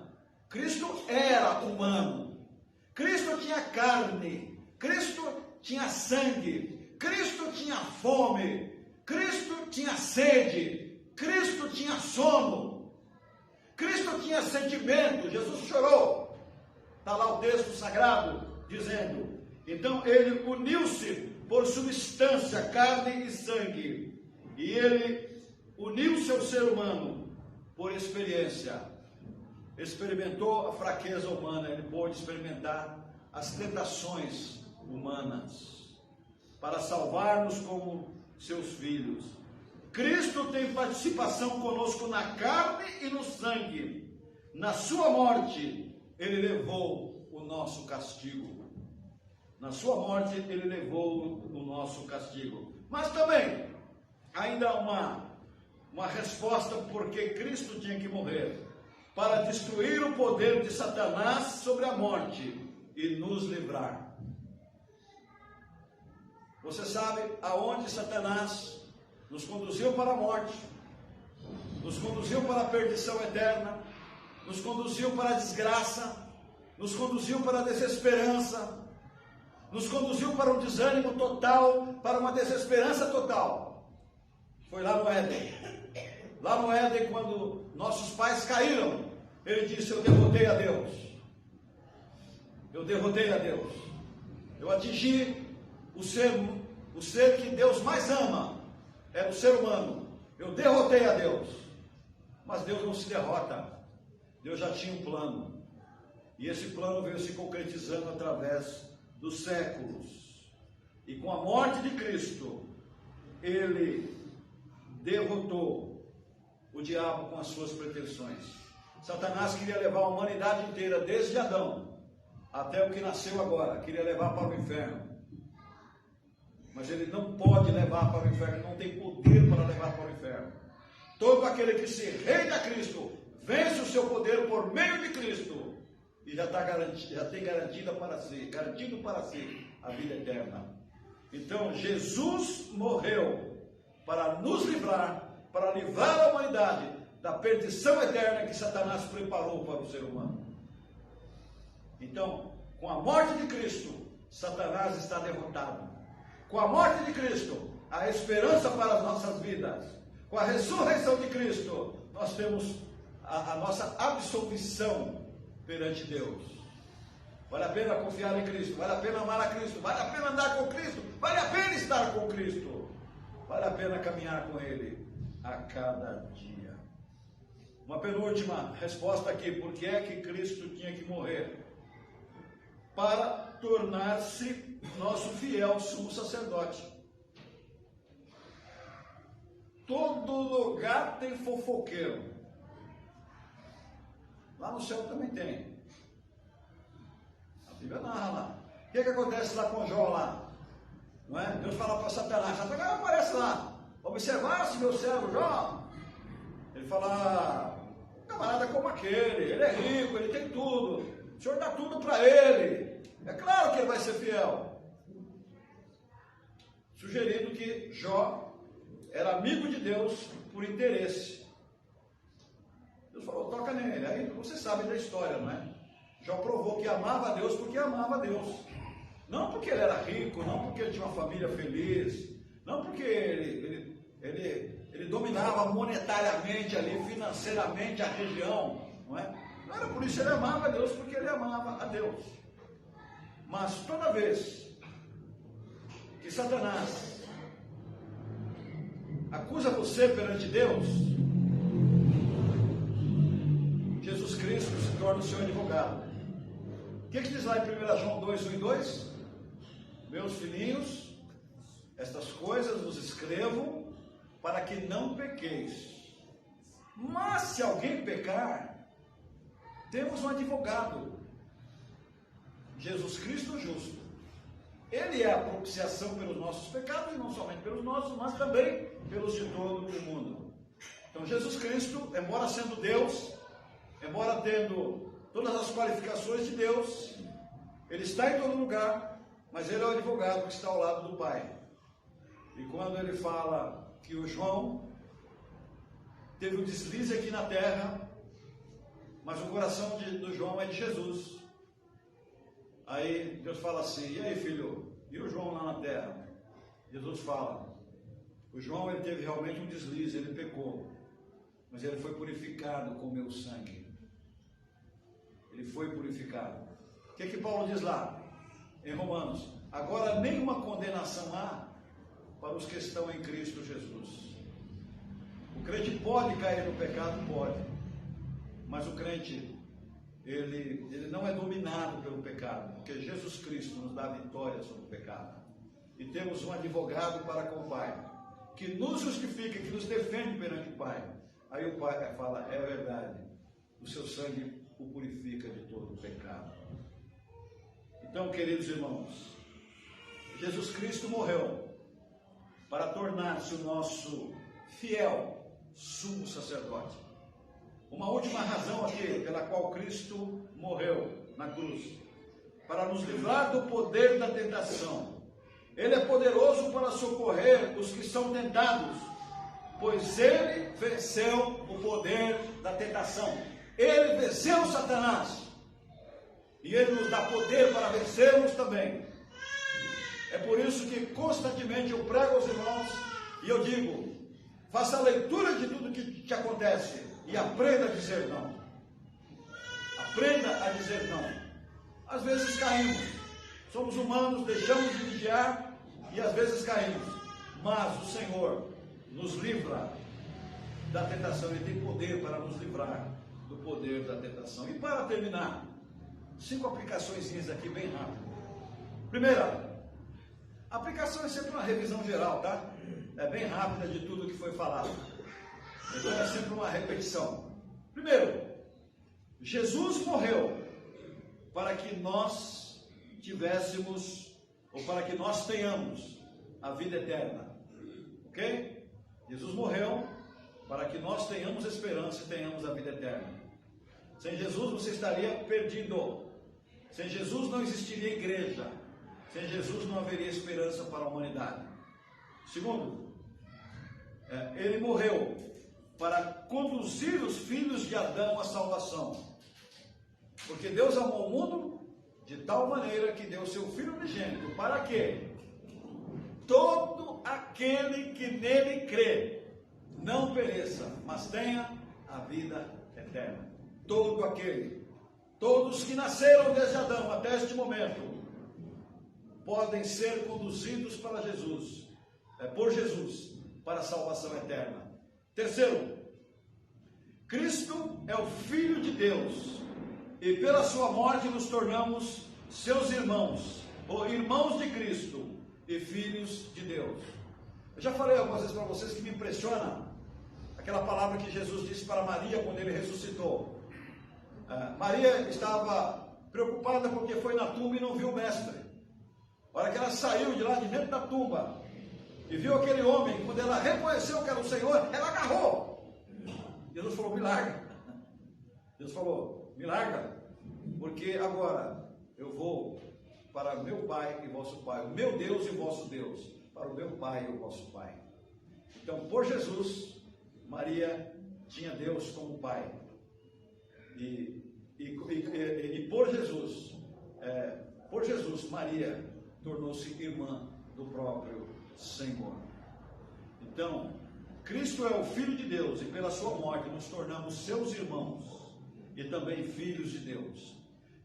Cristo era humano. Cristo tinha carne. Cristo tinha sangue. Cristo tinha fome. Cristo tinha sede. Cristo tinha sono. Cristo tinha sentimento. Jesus chorou. Está lá o texto sagrado dizendo. Então ele uniu-se por substância, carne e sangue. E ele uniu-se ao ser humano por experiência. Experimentou a fraqueza humana, ele pôde experimentar as tentações humanas para salvar-nos como seus filhos. Cristo tem participação conosco na carne e no sangue. Na sua morte, ele levou o nosso castigo. Na sua morte, ele levou o nosso castigo. Mas também, ainda há uma resposta porque Cristo tinha que morrer. Para destruir o poder de Satanás sobre a morte e nos livrar. Você sabe aonde Satanás nos conduziu para a morte, nos conduziu para a perdição eterna, nos conduziu para a desgraça, nos conduziu para a desesperança, nos conduziu para um desânimo total, para uma desesperança total. Foi lá no Éden. Lá no Éden, quando nossos pais caíram, ele disse: eu derrotei a Deus. Eu derrotei a Deus. Eu atingi o ser que Deus mais ama, é o ser humano. Eu derrotei a Deus. Mas Deus não se derrota. Deus já tinha um plano. E esse plano veio se concretizando através dos séculos. E com a morte de Cristo, ele derrotou o diabo com as suas pretensões. Satanás queria levar a humanidade inteira, desde Adão até o que nasceu agora, queria levar para o inferno. Mas ele não pode levar para o inferno, não tem poder para levar para o inferno. Todo aquele que se rende a Cristo, vence o seu poder por meio de Cristo, e já tem garantido para si a vida eterna. Então Jesus morreu para nos livrar, para livrar a humanidade da perdição eterna que Satanás preparou para o ser humano. Então, com a morte de Cristo, Satanás está derrotado. Com a morte de Cristo, há esperança para as nossas vidas. Com a ressurreição de Cristo, nós temos a nossa absolvição perante Deus. Vale a pena confiar em Cristo, vale a pena amar a Cristo, vale a pena andar com Cristo, vale a pena estar com Cristo, vale a pena caminhar com Ele a cada dia. Uma penúltima resposta aqui: por que é que Cristo tinha que morrer? Para tornar-se nosso fiel sumo sacerdote. Todo lugar tem fofoqueiro. Lá no céu também tem. A Bíblia narra lá. O que acontece lá com Jó lá? Não é? Deus fala para Satanás. Satanás aparece lá. Observasse meu servo Jó. Ele fala: camarada como aquele, ele é rico, ele tem tudo. O Senhor dá tudo para ele. É claro que ele vai ser fiel. Sugerindo que Jó era amigo de Deus por interesse. Deus falou: toca nele. Aí você sabe da história, não é? Jó provou que amava a Deus porque amava a Deus. Não porque ele era rico, não porque ele tinha uma família feliz, não porque ele dominava monetariamente ali, financeiramente a região, não é? Não era por isso, ele amava a Deus, porque ele amava a Deus. Mas toda vez que Satanás acusa você perante Deus, Jesus Cristo se torna o seu advogado. O que diz lá em 1 João 2, 1 e 2? Meus filhinhos, estas coisas vos escrevo para que não pequeis. Mas se alguém pecar, temos um advogado, Jesus Cristo justo. Ele é a propiciação pelos nossos pecados, e não somente pelos nossos, mas também pelos de todo o mundo. Então Jesus Cristo, embora sendo Deus, embora tendo todas as qualificações de Deus, ele está em todo lugar, mas ele é o advogado que está ao lado do Pai. E quando ele fala que o João teve um deslize aqui na terra, mas o coração do João é de Jesus. Aí Deus fala assim: e aí, filho, e o João lá na terra? Jesus fala: o João, ele teve realmente um deslize, ele pecou, mas ele foi purificado com o meu sangue. Ele foi purificado. O que Paulo diz lá em Romanos? Agora nenhuma condenação há para os que estão em Cristo Jesus. O crente pode cair no pecado? Pode. Mas o crente, ele não é dominado pelo pecado, porque Jesus Cristo nos dá vitória sobre o pecado. E temos um advogado para com o Pai, que nos justifica, que nos defende perante o Pai. Aí o Pai fala: é verdade, o seu sangue o purifica de todo o pecado. Então, queridos irmãos, Jesus Cristo morreu para tornar-se o nosso fiel sumo sacerdote. Uma última razão aqui pela qual Cristo morreu na cruz: para nos livrar do poder da tentação. Ele é poderoso para socorrer os que são tentados, pois ele venceu o poder da tentação. Ele venceu Satanás, e ele nos dá poder para vencermos também. É por isso que constantemente eu prego aos irmãos e eu digo: faça a leitura de tudo que te acontece e aprenda a dizer não. Aprenda a dizer não. Às vezes caímos, somos humanos, deixamos de vigiar e às vezes caímos, mas o Senhor nos livra da tentação. Ele tem poder para nos livrar do poder da tentação. E para terminar, 5 aplicações aqui bem rápido. Primeira, a aplicação é sempre uma revisão geral, tá? É bem rápida de tudo que foi falado. Então é sempre uma repetição. Primeiro, Jesus morreu para que nós tivéssemos, ou para que nós tenhamos a vida eterna. Ok? Jesus morreu para que nós tenhamos esperança e tenhamos a vida eterna. Sem Jesus você estaria perdido. Sem Jesus não existiria igreja. Sem Jesus não haveria esperança para a humanidade. Segundo, ele morreu para conduzir os filhos de Adão à salvação. Porque Deus amou o mundo de tal maneira que deu seu Filho unigênito. Para quê? Todo aquele que nele crê não pereça, mas tenha a vida eterna. Todo aquele. Todos que nasceram desde Adão até este momento podem ser conduzidos para Jesus, por Jesus, para a salvação eterna. Terceiro, Cristo é o Filho de Deus e pela sua morte nos tornamos seus irmãos, ou irmãos de Cristo e filhos de Deus. Eu já falei algumas vezes para vocês que me impressiona aquela palavra que Jesus disse para Maria quando ele ressuscitou. Maria estava preocupada porque foi na tumba e não viu o mestre. A hora que ela saiu de lá de dentro da tumba e viu aquele homem, quando ela reconheceu que era o Senhor, ela agarrou. Jesus falou: me larga. Jesus falou: me larga, porque agora eu vou para meu Pai e vosso Pai, o meu Deus e vosso Deus, para o meu Pai e o vosso Pai. Então, por Jesus, Maria tinha Deus como Pai. E por Jesus, Maria tornou-se irmã do próprio Senhor. Então, Cristo é o Filho de Deus e pela sua morte nos tornamos seus irmãos e também filhos de Deus.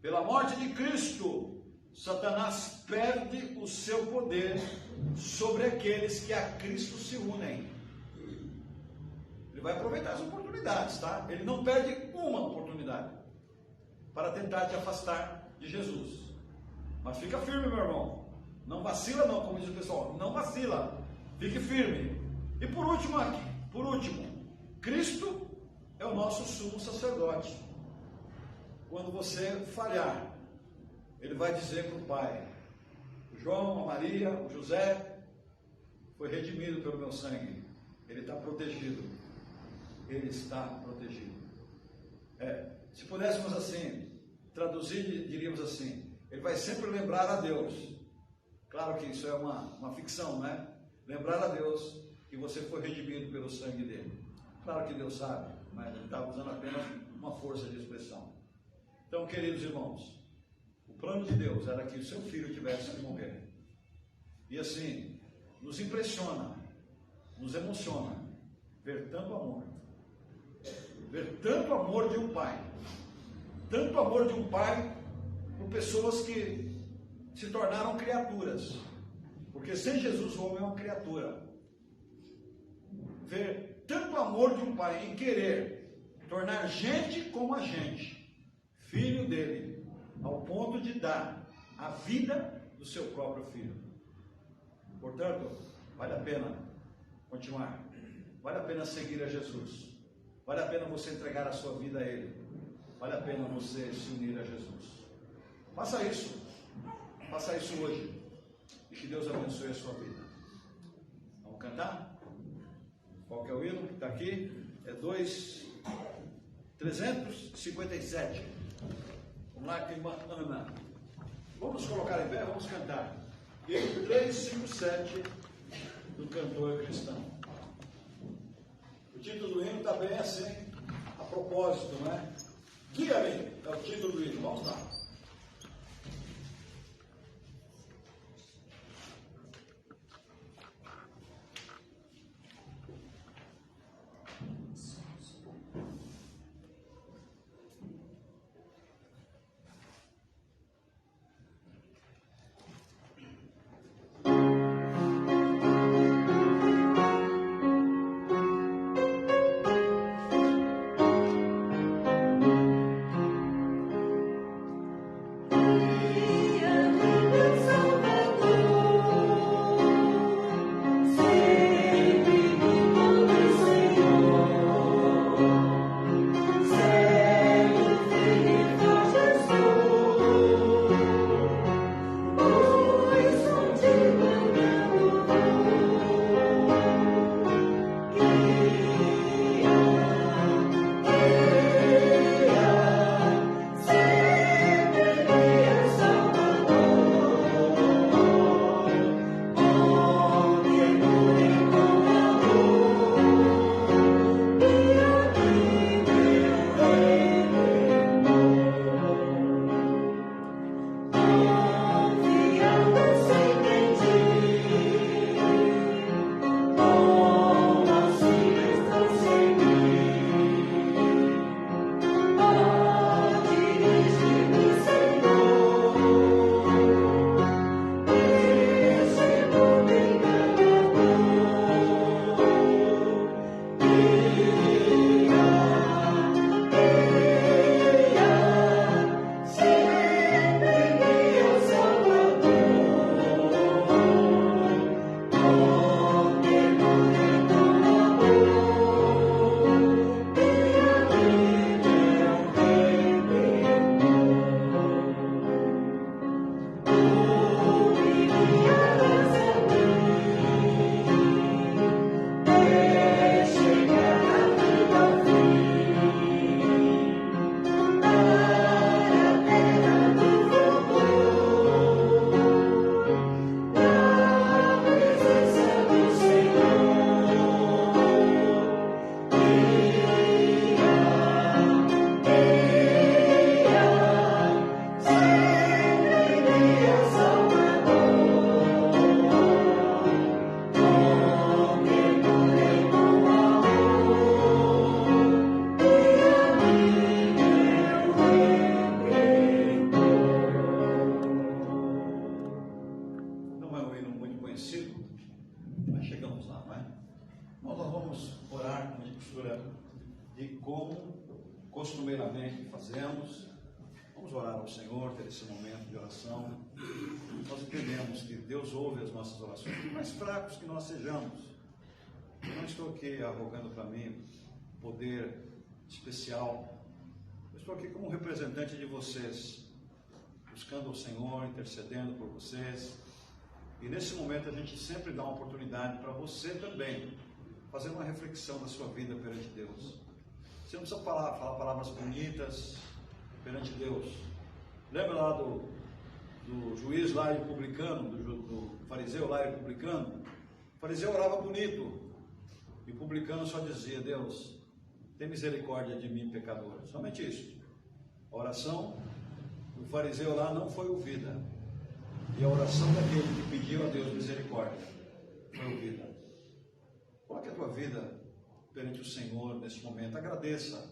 Pela morte de Cristo, Satanás perde o seu poder sobre aqueles que a Cristo se unem. Ele vai aproveitar as oportunidades, tá? Ele não perde uma oportunidade para tentar te afastar de Jesus. Mas fica firme, meu irmão. Não vacila não, como diz o pessoal. Não vacila. Fique firme. E por último, Cristo é o nosso sumo sacerdote. Quando você falhar, ele vai dizer para o Pai: o João, a Maria, o José foi redimido pelo meu sangue. Ele está protegido. Ele está protegido. Se pudéssemos assim traduzir, diríamos assim: ele vai sempre lembrar a Deus. Claro que isso é uma ficção, né? Lembrar a Deus que você foi redimido pelo sangue dele. Claro que Deus sabe, mas ele está usando apenas uma força de expressão. Então, queridos irmãos, o plano de Deus era que o seu filho tivesse que morrer. E assim, nos impressiona, nos emociona ver tanto amor. Ver tanto amor de um pai. Tanto amor de um pai por pessoas que se tornaram criaturas. Porque sem Jesus o homem é uma criatura. Ver tanto amor de um pai em querer tornar gente como a gente, filho dele, ao ponto de dar a vida do seu próprio filho. Portanto, vale a pena continuar. Vale a pena seguir a Jesus. Vale a pena você entregar a sua vida a Ele. Vale a pena você se unir a Jesus. Faça isso. Faça isso hoje. E que Deus abençoe a sua vida. Vamos cantar? Qual que é o hino que está aqui? É 357. Vamos lá, irmã Ana. Vamos colocar em pé, vamos cantar. Hino 357 do cantor cristão. O título do hino está bem assim, a propósito, né? Guia-me é o título do hino. Vamos lá. postura de como costumeiramente fazemos. Vamos orar ao Senhor, ter esse momento de oração. Nós entendemos que Deus ouve as nossas orações, por mais fracos que nós sejamos. Eu não estou aqui arrogando para mim poder especial. Eu estou aqui como representante de vocês, buscando o Senhor, intercedendo por vocês. E nesse momento a gente sempre dá uma oportunidade para você também fazer uma reflexão da sua vida perante Deus. Você não precisa falar palavras bonitas perante Deus. Lembra lá do juiz lá e o publicano, do fariseu lá e o publicano? O fariseu orava bonito e o publicano só dizia: Deus, tem misericórdia de mim, pecador. Somente isso. A oração do fariseu lá não foi ouvida. E a oração daquele que pediu a Deus misericórdia foi ouvida. Coloque a tua vida perante o Senhor nesse momento. Agradeça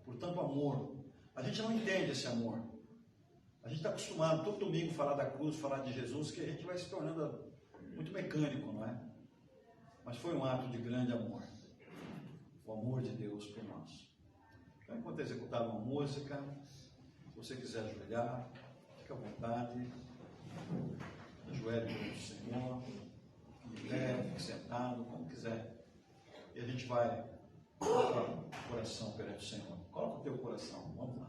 por tanto amor. A gente não entende esse amor. A gente está acostumado todo domingo falar da cruz, falar de Jesus, que a gente vai se tornando muito mecânico, não é? Mas foi um ato de grande amor. O amor de Deus por nós. Então, enquanto executar uma música, se você quiser ajoelhar, fique à vontade. Ajoelhe perante o Senhor, fique leve, fique sentado, como quiser. E a gente vai colocar o coração perante o Senhor. Coloca o teu coração, vamos lá.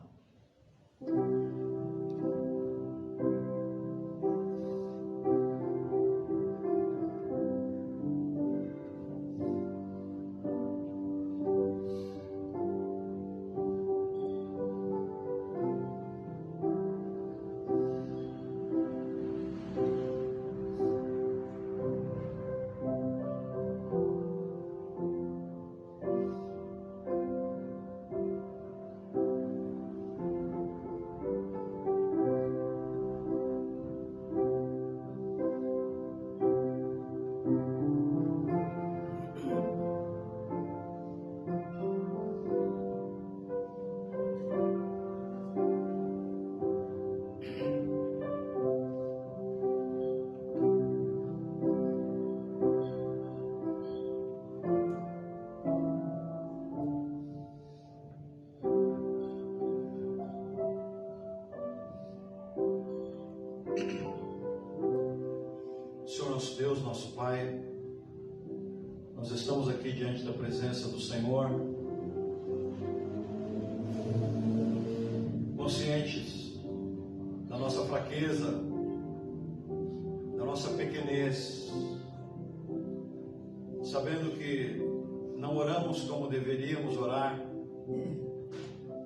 Senhor nosso Deus, nosso Pai, nós estamos aqui diante da presença do Senhor, conscientes da nossa fraqueza, da nossa pequenez, sabendo que não oramos como deveríamos orar,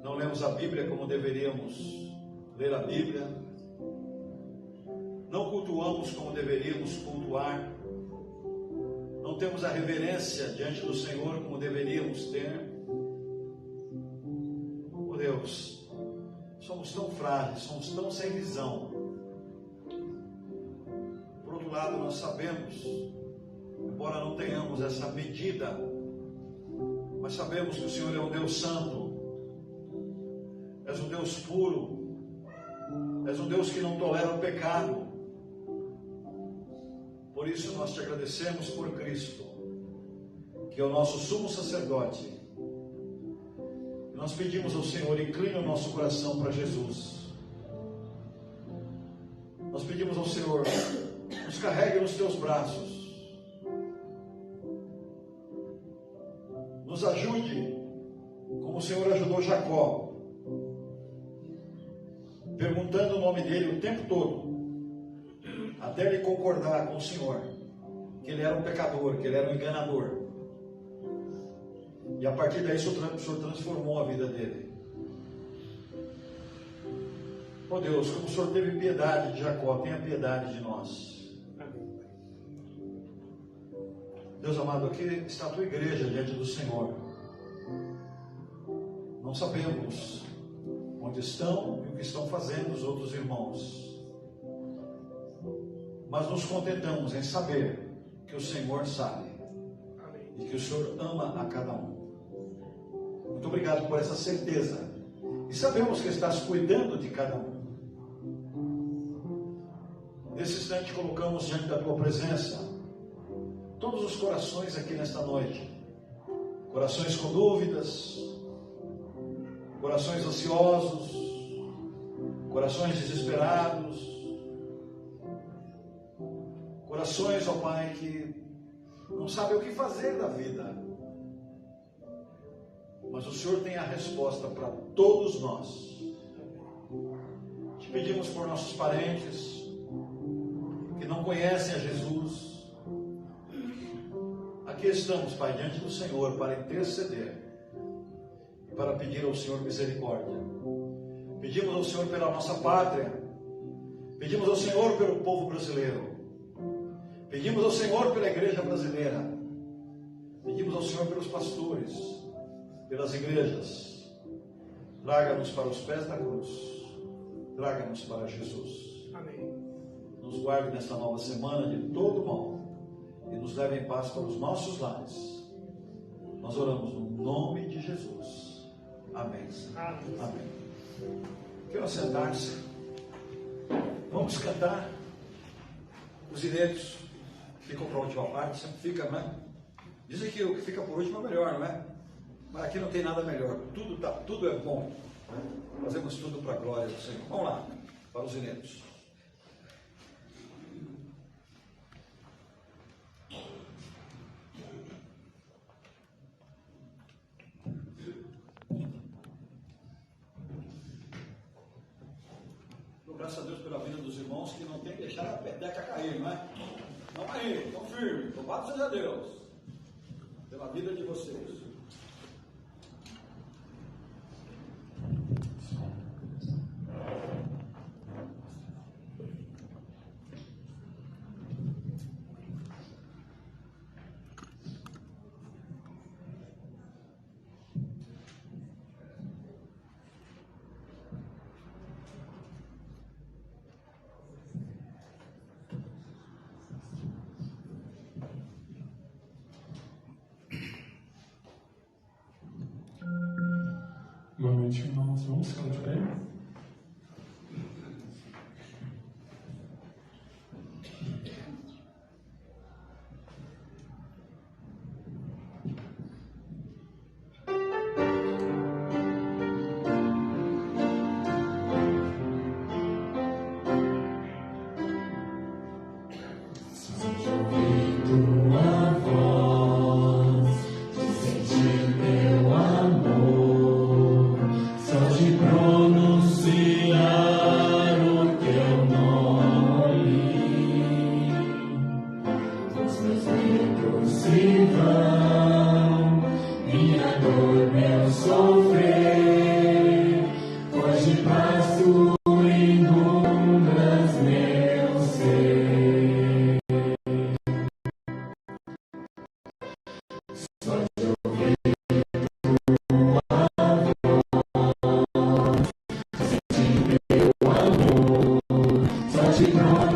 não lemos a Bíblia como deveríamos ler a Bíblia, não cultuamos como deveríamos cultuar, não temos a reverência diante do Senhor como deveríamos ter. Oh Deus, somos tão frágeis, somos tão sem visão. Por outro lado, nós sabemos, embora não tenhamos essa medida, mas sabemos que o Senhor é um Deus santo, és um Deus puro, és um Deus que não tolera o pecado. Por isso nós te agradecemos por Cristo, que é o nosso sumo sacerdote. Nós pedimos ao Senhor, incline o nosso coração para Jesus. Nós pedimos ao Senhor, nos carregue nos teus braços. Nos ajude, como o Senhor ajudou Jacó, perguntando o nome dele o tempo todo, até ele concordar com o Senhor que ele era um pecador, que ele era um enganador. E a partir daí o Senhor transformou a vida dele. Oh Deus, como o Senhor teve piedade de Jacó, tenha piedade de nós. Deus amado, aqui está a tua igreja diante do Senhor. Não sabemos onde estão e o que estão fazendo os outros irmãos, mas nos contentamos em saber que o Senhor sabe e que o Senhor ama a cada um. Muito obrigado por essa certeza, e sabemos que estás cuidando de cada um. Nesse instante colocamos diante da tua presença todos os corações aqui nesta noite, corações com dúvidas, corações ansiosos, corações desesperados, corações, ó Pai, que não sabem o que fazer da vida. Mas o Senhor tem a resposta para todos nós. Te pedimos por nossos parentes que não conhecem a Jesus. Aqui estamos, Pai, diante do Senhor para interceder e para pedir ao Senhor misericórdia. Pedimos ao Senhor pela nossa pátria. Pedimos ao Senhor pelo povo brasileiro. Pedimos ao Senhor pela igreja brasileira. Pedimos ao Senhor pelos pastores, pelas igrejas. Traga-nos para os pés da cruz. Traga-nos para Jesus. Amém. Nos guarde nesta nova semana de todo mal e nos leve em paz para os nossos lares. Nós oramos no nome de Jesus. Amém. Amém. Amém. Quero sentar-se. Vamos cantar. Os direitos ficam para a última parte, sempre fica, não é? Dizem que o que fica por último é melhor, não é? Mas aqui não tem nada melhor. Tudo é bom. Né? Fazemos tudo para a glória do Senhor. Vamos lá, para os direitos. Graças a Deus pela vida dos irmãos que não tem que deixar a peteca cair, não é? Não aí, estão firmes. Louvado seja Deus pela vida de vocês. Boa noite, irmãos. Vamos ficar de pé? Se vão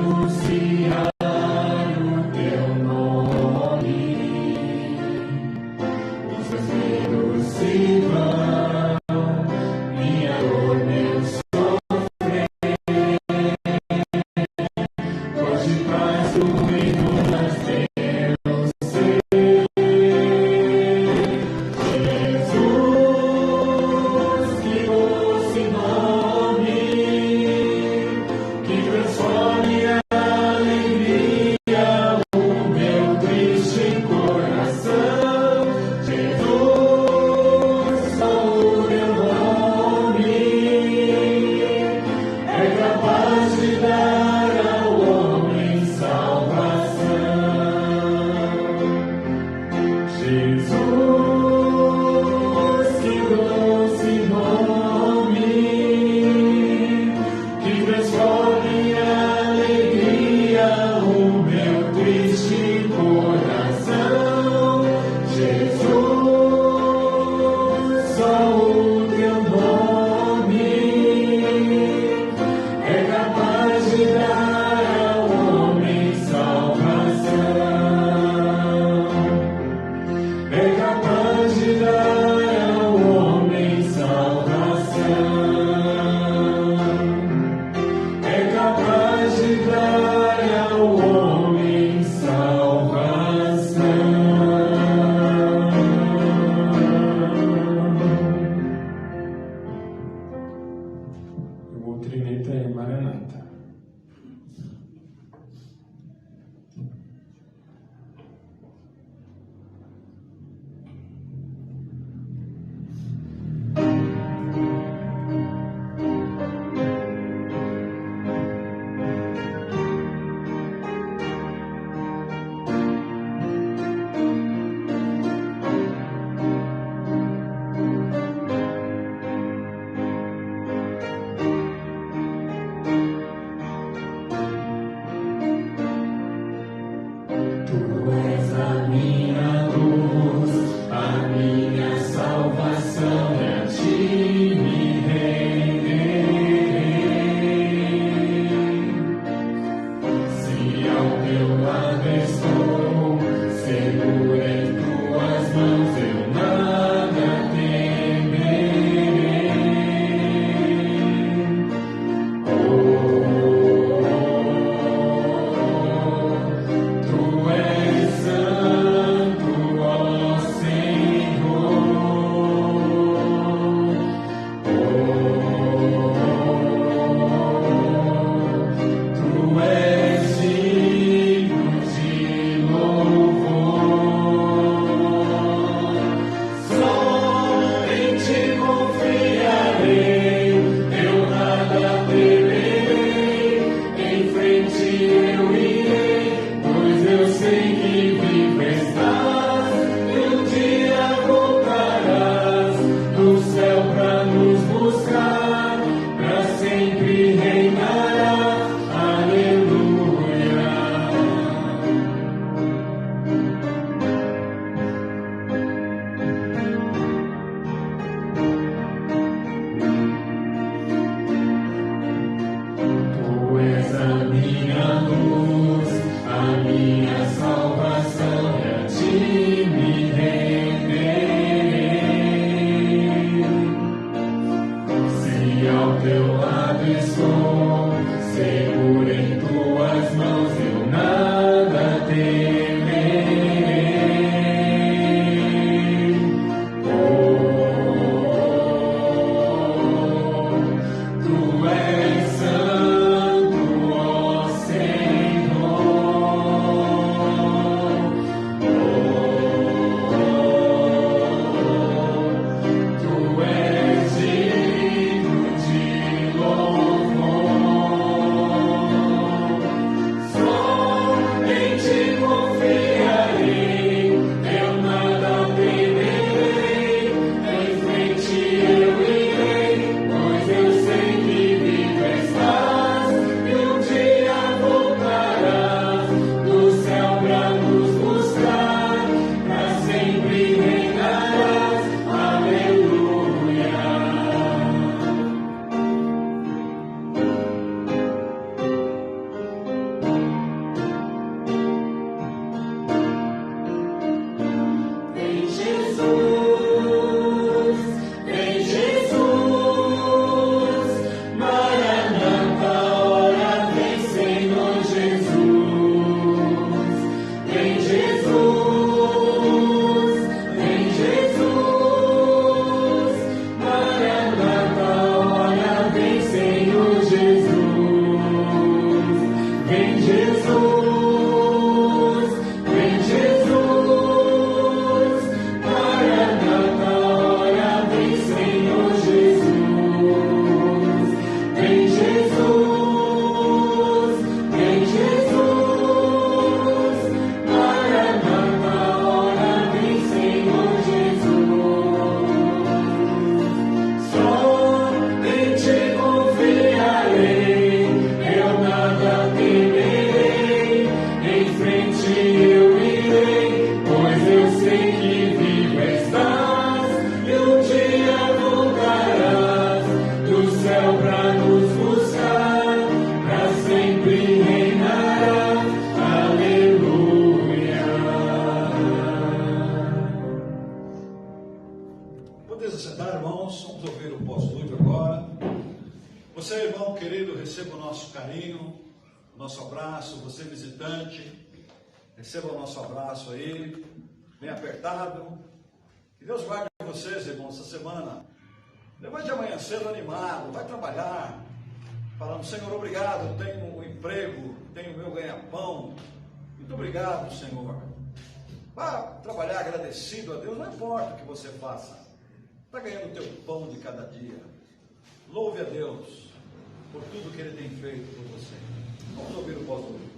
a minha luz, a minha salvação, é a ti me renderei. Se ao teu lado estou, seguro em tuas mãos, eu nada temerei. Tu és santo, ó Senhor. Tu és digno de louvor. Só em ti confiarei, eu nada temerei. Em frente eu irei, pois eu sei que vivo estás, e um dia voltarás do céu pra nos buscar, pra sempre reinarás. Aleluia. Tu és a minha luz, a minha salvação, e a ti me renderei. Se ao teu lado estou, seguro em tuas mãos, eu nada temerei. Tu és santo, ó Senhor. Tu és digno de louvor. Só em ti confiarei, eu nada temerei. Em frente eu irei, pois eu sei que vivo estás, e um dia voltarás do céu pra nos buscar, pra sempre reinarás. Aleluia. Vem Jesus, vem Jesus, Maranata, ora vem Senhor Jesus. Vem Jesus, vem Jesus, Maranata, ora vem Senhor Jesus. Vem Jesus, vem Jesus, Maranata, ora vem Senhor Jesus. Vem Jesus, vem Jesus, Maranata, ora vem Senhor Jesus. Só em ti confiarei, eu nada temerei. Em frente eu irei, pois eu sei que vivo estás, e um dia voltarás do céu pra nos buscar, pra sempre reinarás. Aleluia. Podem se sentar, irmãos, vamos ouvir o pós-lúdio agora. Você, irmão querido, receba o nosso carinho, o nosso abraço. Você, visitante, receba o nosso abraço aí, bem apertado. Que Deus guarde vocês, irmãos, essa semana. Levante amanhã cedo animado, vai trabalhar, falando: Senhor, obrigado, eu tenho um emprego, tenho o meu ganha-pão. Muito obrigado, Senhor. Vá trabalhar agradecido a Deus, não importa o que você faça. Está ganhando o teu pão de cada dia. Louve a Deus por tudo que Ele tem feito por você. Vamos ouvir o pós-lúdio.